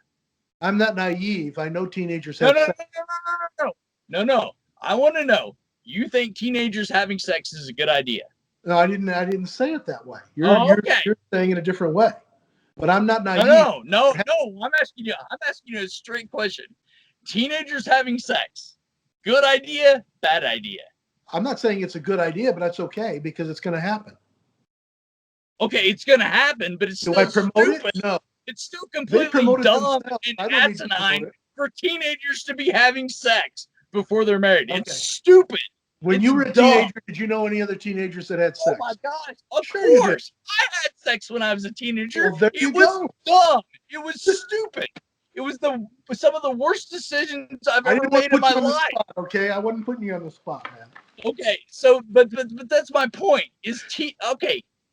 I'm not naive. I know teenagers No, have no, sex. no. I want to know. You think teenagers having sex is a good idea? No, I didn't say it that way. Okay. You're saying it a different way. But I'm not naive. No. I'm asking you a straight question. Teenagers having sex, good idea, bad idea? I'm not saying it's a good idea, but that's okay because it's going to happen. Okay, it's gonna happen, but it's Do still I promote stupid. it? No. It's still They completely promote it dumb themselves. and I don't need to promote asinine it. for teenagers to be having sex before they're married. Okay. It's stupid. When It's you were a dumb. teenager, did you know any other teenagers that had Oh sex? my gosh! Of Sure you did. course, I had sex when I was a teenager. Well, there It you was go. dumb. It was stupid. It was some of the worst decisions I've I ever didn't want made to in put my you on the life. spot, okay? I wasn't putting you on the spot, man. Okay, so but that's my point.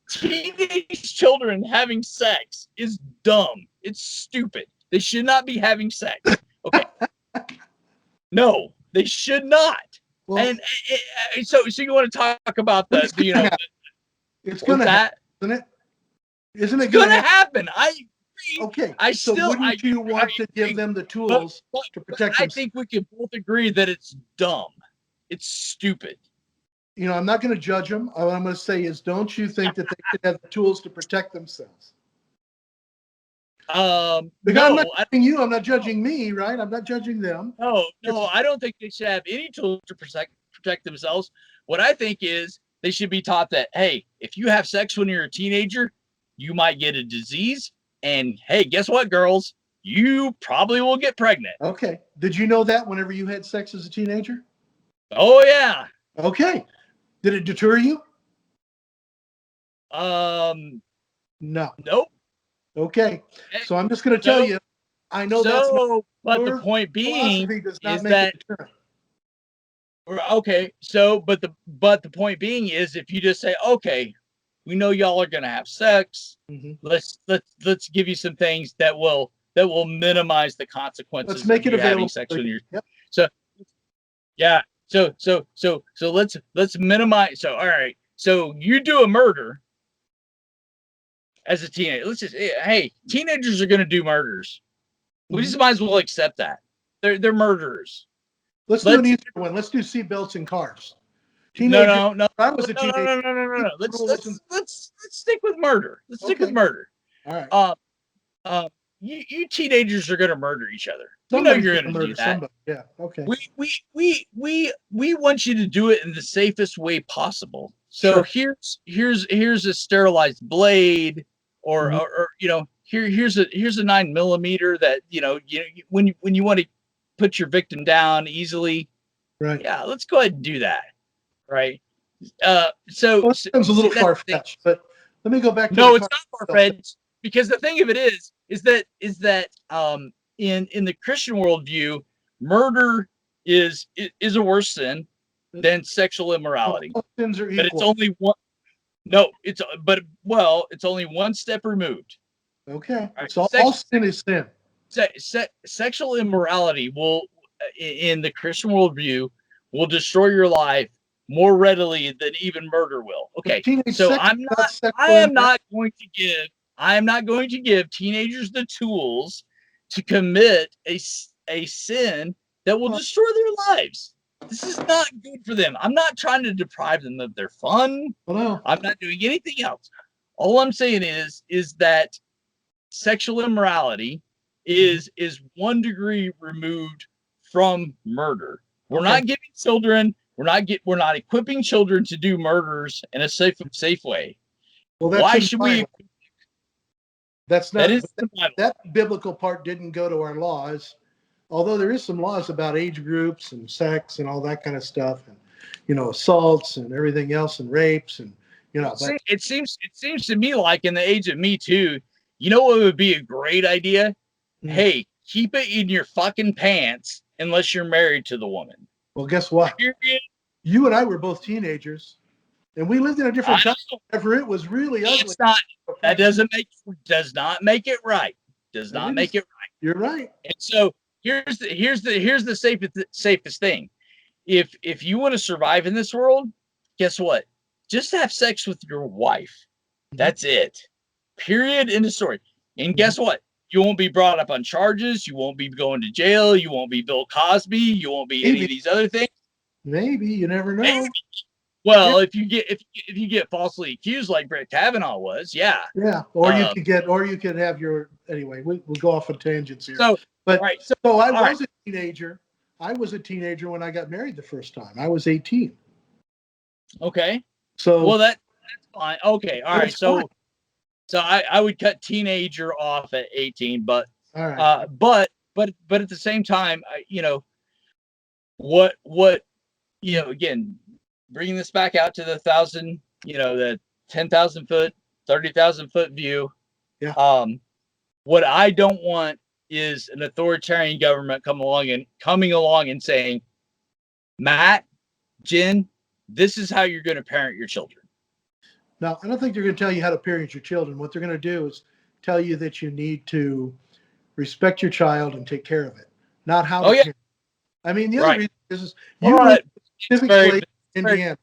Teenage children having sex is dumb. It's stupid. They should not be having sex. Okay. No, they should not. Well, And so you want to talk about But it's the gonna happen. it's going to happen, that? isn't it? Isn't it It's going gonna to happen? happen. I agree. Okay. I so still- wouldn't you want I to agree. give them the tools to protect I themselves? think we can both agree that it's dumb. It's stupid. I'm not going to judge them. All I'm going to say is, don't you think that they should have the tools to protect themselves? Because I'm not judging you. I'm not judging me, right? I'm not judging them. No, I don't think they should have any tools to protect themselves. What I think is they should be taught that, hey, if you have sex when you're a teenager, you might get a disease. And hey, guess what, girls? You probably will get pregnant. Okay. Did you know that whenever you had sex as a teenager? Oh yeah. Okay. Did it deter you? No. Nope. Okay. So I'm just going to tell you, I know that's not, but the point being does not is make that it deterrent. okay. So, but the point being is, if you just say, okay, we know y'all are gonna have sex. Mhm. Let's give you some things that will minimize the consequences. Let's make of it you having available. sex when you're Yep. so yeah. So let's minimize. So all right. So you do a murder as a teenager. Let's just hey, teenagers are gonna do murders. We just might as well accept that they're murderers. Let's do an easier one. Let's do seatbelts in cars. No. I was a teenager. No. Let's stick with murder. Let's stick with Okay. murder. All right. You teenagers are gonna murder each other. Somebody's You're gonna gonna do murder that. somebody. Yeah. Okay. We want you to do it in the safest way possible. So Sure. here's a sterilized blade, or Mhm. or here's a 9mm that when you want to put your victim down easily. Right. Yeah, let's go ahead and do that. Right. So Well, it sounds a little that's far the thing. fetched, but let me go back to No, the it's car not itself. far-fetched, because the thing of it is that in the Christian worldview, murder is a worse sin than sexual immorality. All sins are But it's equal. only one. No, it's only one step removed. Okay. Right? So all sin is sin. Sexual immorality will, in the Christian worldview, will destroy your life more readily than even murder will. Okay, Teenage so sex I is not sexual am not immorality. going to give teenagers the tools to commit a sin that will destroy their lives. This is not good for them. I'm not trying to deprive them of their fun. Well, no. I'm not doing anything else. All I'm saying is that sexual immorality is 1 degree removed from murder. We're not giving children, we're not equipping children to do murders in a safe way. Well, that's Why in should the we? Bible. That's not That is the Bible. that biblical part didn't go to our laws, although there is some laws about age groups and sex and all that kind of stuff, and assaults and everything else and rapes and but It seems to me like in the age of Me Too, you know what would be a great idea? Hey, keep it in your fucking pants unless you're married to the woman. Well, guess what? Period. You and I were both teenagers, and we lived in a different time. Whenever it was really ugly. It's not. That does not make it right. Does not make it right. You're right. And so here's the safest thing. If you want to survive in this world, guess what? Just have sex with your wife. That's it. Period. End of story. And guess what? You won't be brought up on charges. You won't be going to jail. You won't be Bill Cosby. You won't be any of these other things. Maybe. You never know. Maybe. Well, if you get falsely accused like Brett Kavanaugh was, yeah. Yeah. Or you could have your anyway. We'll go off on tangents here. So I was a teenager. I was a teenager when I got married the first time. I was 18. Okay. So that's fine. Okay. All right. So fine. So I would cut teenager off at 18, but all right. But at the same time, what again, bringing this back out to the 10,000 foot, 30,000 foot view. Yeah. What I don't want is an authoritarian government coming along and saying, Matt, Jen, this is how you're going to parent your children. Now, I don't think they're going to tell you how to parent your children. What they're going to do is tell you that you need to respect your child and take care of it, not how. I mean, the other reason is you live in a specific place in Indiana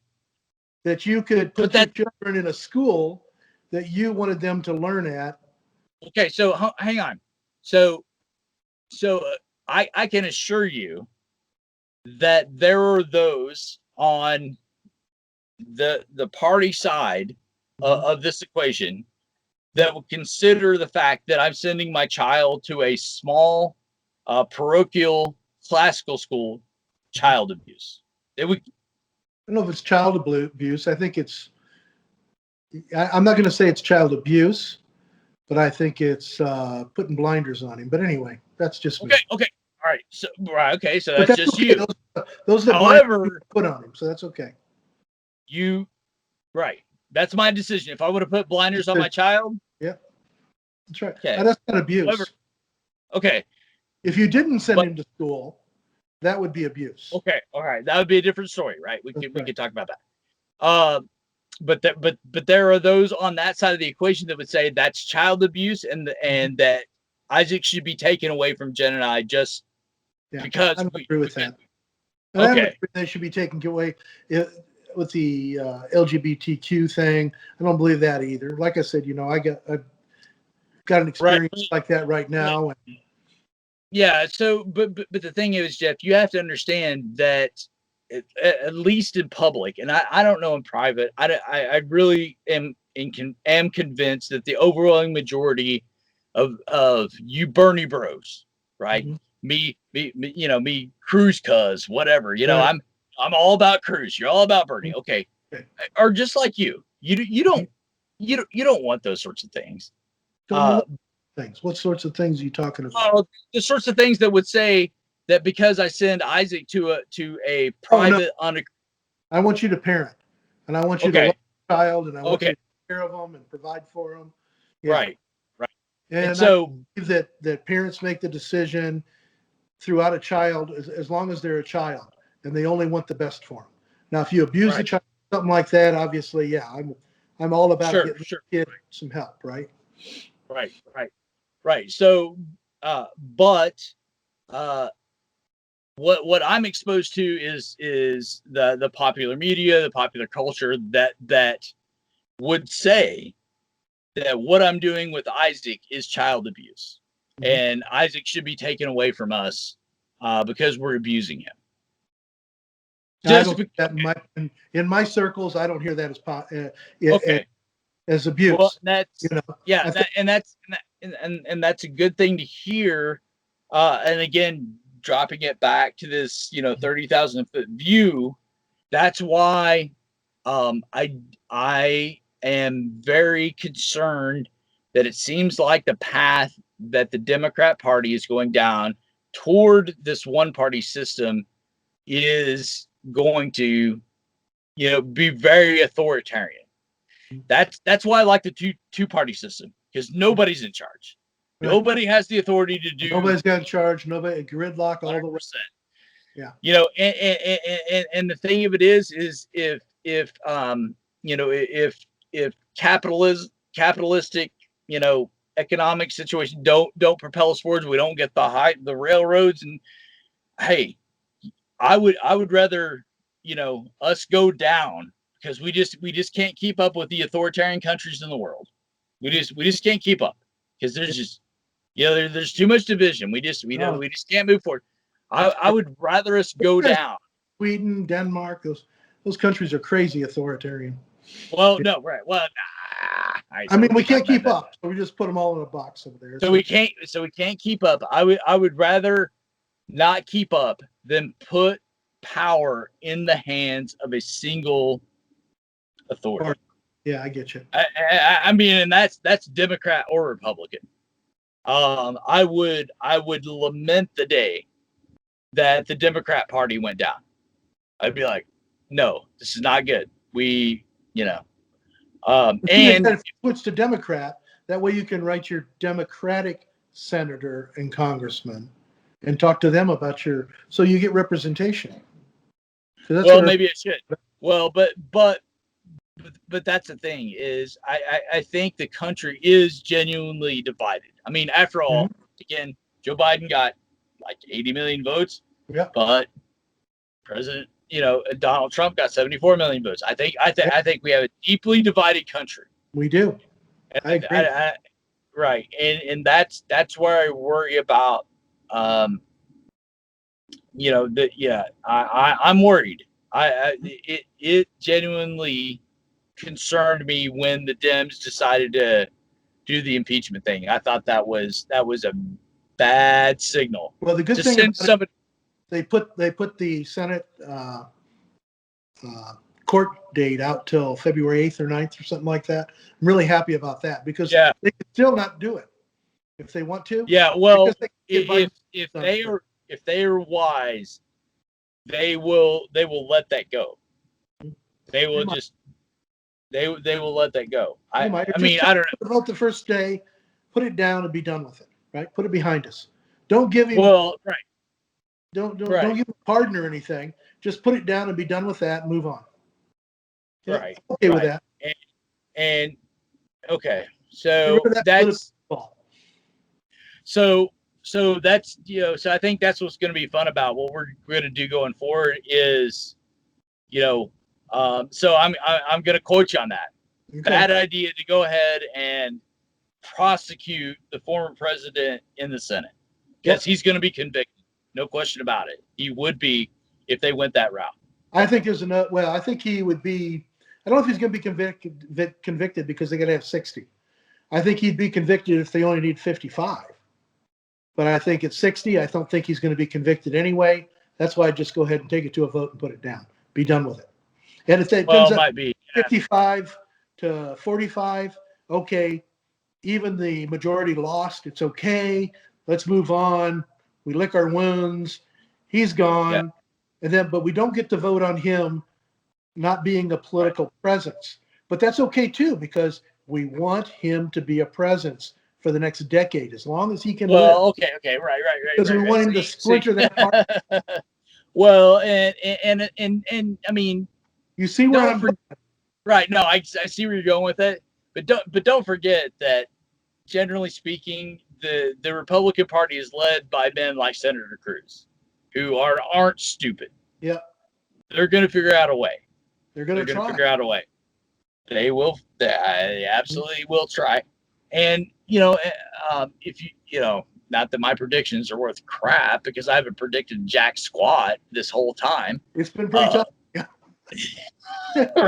that you could put your children in a school that you wanted them to learn at. Okay, so hang on. So I can assure you that there are those on the party side of this equation that would consider the fact that I'm sending my child to a small parochial classical school, child abuse. They would. I don't know if it's child abuse. I think I'm not going to say it's child abuse, but I think it's putting blinders on him. But anyway, that's just me. Okay. All right. So okay. So But that's just okay. you. Those are the However, blinders put on him, so that's okay. Right. That's my decision. If I would have put blinders on my child. Yeah, that's right. Okay. And that's not abuse. However, okay. If you didn't send him to school, that would be abuse. Okay. All right. That would be a different story, right? We could talk about that. But there are those on that side of the equation that would say that's child abuse and that Isaac should be taken away from Jen and I just because I don't agree with that. And I don't agree they should be taken away with the LGBTQ thing. I don't believe that either. Like I said, I've got an experience like that right now. Yeah. So, but the thing is, Jeff, you have to understand that at least in public, and I don't know in private, I really am convinced that the overwhelming majority of you Bernie bros, right? Mm-hmm. Me Cruz cuz whatever, right. I'm all about Cruz. You're all about Bernie. Okay. Or just like you don't want those sorts of things. What sorts of things are you talking about? The sorts of things that would say that because I send Isaac to a private I want you to parent, and I want you to love your child, and I want you to take care of them and provide for them. Yeah. Right. And so I believe that parents make the decision throughout a child as long as they're a child, and they only want the best for them. Now, if you abuse the child, something like that, obviously, I'm all about getting the kid some help, right? Right. So, what I'm exposed to is the popular media, the popular culture that would say that what I'm doing with Isaac is child abuse, and Isaac should be taken away from us because we're abusing him. In my circles, I don't hear that as abuse. Well, that's and that's a good thing to hear. And again, dropping it back to this 30,000 foot view, that's why I am very concerned that it seems like the path that the Democrat Party is going down toward this one party system is going to be very authoritarian. That's why I like the two party system, because nobody's in charge. Right. Nobody has the authority to do. Nobody's got in charge. Nobody gridlock all the way. Yeah. And the thing of it is if capitalistic economic situation don't propel us forward, we don't get the railroads, and hey, I would rather us go down, because we just can't keep up with the authoritarian countries in the world. We just can't keep up, because there's just there's too much division. We just can't move forward. I would rather us go down. Sweden, Denmark, those countries are crazy authoritarian. Well, no, right. Well, we can't keep up, so we just put them all in a box over there. So we can't keep up. I would rather not keep up than put power in the hands of a single authority. Yeah, I get you. I mean, and that's Democrat or Republican. I would lament the day that the Democrat Party went down. I'd be like, no, this is not good. And if you switch to Democrat, that way you can write your Democratic senator and congressman and talk to them about so you get representation. Well, maybe I should. Well, but that's the thing is I think the country is genuinely divided. I mean, after all, again, Joe Biden got like 80 million votes, but President, Donald Trump got 74 million votes. I think we have a deeply divided country. We do. I agree. Right, and that's where I worry about. I'm worried It genuinely concerned me when the Dems decided to do the impeachment thing. I thought that was a bad signal Well, the good to thing send about it, somebody. they put the Senate court date out till February 8th or 9th or something like that. I'm really happy about that because Yeah. they can still not do it if they want to. Yeah, well, Because they can get if Biden if they are wise, they will let that go. They will might. just they will let that go. They I might. Or I mean, just I don't know. vote the first day, put it down and be done with it. Right? Put it behind us. Don't give him Well, right. don't right. give him a pardon or anything. Just put it down and be done with that and move on. Yeah, Right. I'm okay with right. that. And okay, Get so rid of that that's political so that's so I think that's what's going to be fun about what we're going to do going forward is so I'm going to quote you on that. Okay. Bad idea to go ahead and prosecute the former president in the Senate because he's going to be convicted, no question about it. He would be if they went that route. I think there's another. Well, I think he would be. I don't know if he's going to be convicted because they got to have 60. I think he'd be convicted if they only need 55. But I think at 60, I don't think he's going to be convicted anyway. That's why I just go ahead and take it to a vote and put it down. Be done with it. And if it comes It up might be 55 to 45, okay. Even the majority lost. It's okay. Let's move on. We lick our wounds. He's gone. Yeah. But we don't get to vote on him not being a political presence. But that's okay too, because we want him to be a presence for the next decade, as long as he can live. Okay, right. Because we want him to splinter that part. Well, and I mean, you see where I'm going. Right. No, I see where you're going with it, but don't forget that generally speaking, the Republican Party is led by men like Senator Cruz, who aren't stupid. Yeah. They're going to figure out a way. They're going to figure out a way. They will. They absolutely will try. And if not that my predictions are worth crap because I haven't predicted jack squat this whole time. It's been pretty tough. Yeah.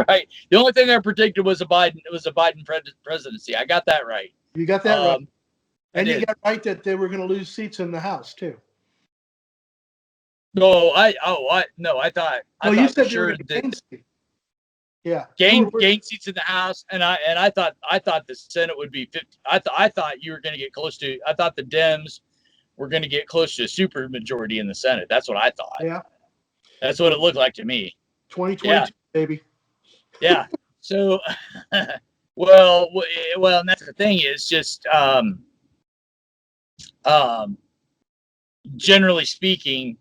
Right. The only thing I predicted was a Biden presidency. I got that right. You got that right. And you got right that they were going to lose seats in the House too. No, I thought. You said you were going to gain seats. Yeah. Gain seats in the House, and I thought the Senate would be 50. I thought you were going to get close to. I thought the Dems were going to get close to a super majority in the Senate. That's what I thought. Yeah. That's what it looked like to me. 2022, baby. Yeah. So, well, and that's the thing is just generally speaking,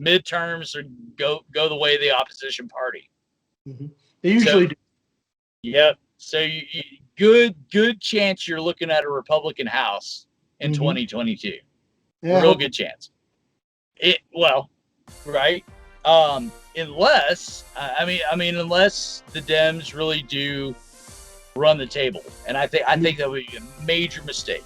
midterms go the way of the opposition party. Mm-hmm. They usually do. Yep. So good chance you're looking at a Republican House in 2022. Yeah. Real good chance. Right. Unless unless the Dems really do run the table, and I think that would be a major mistake.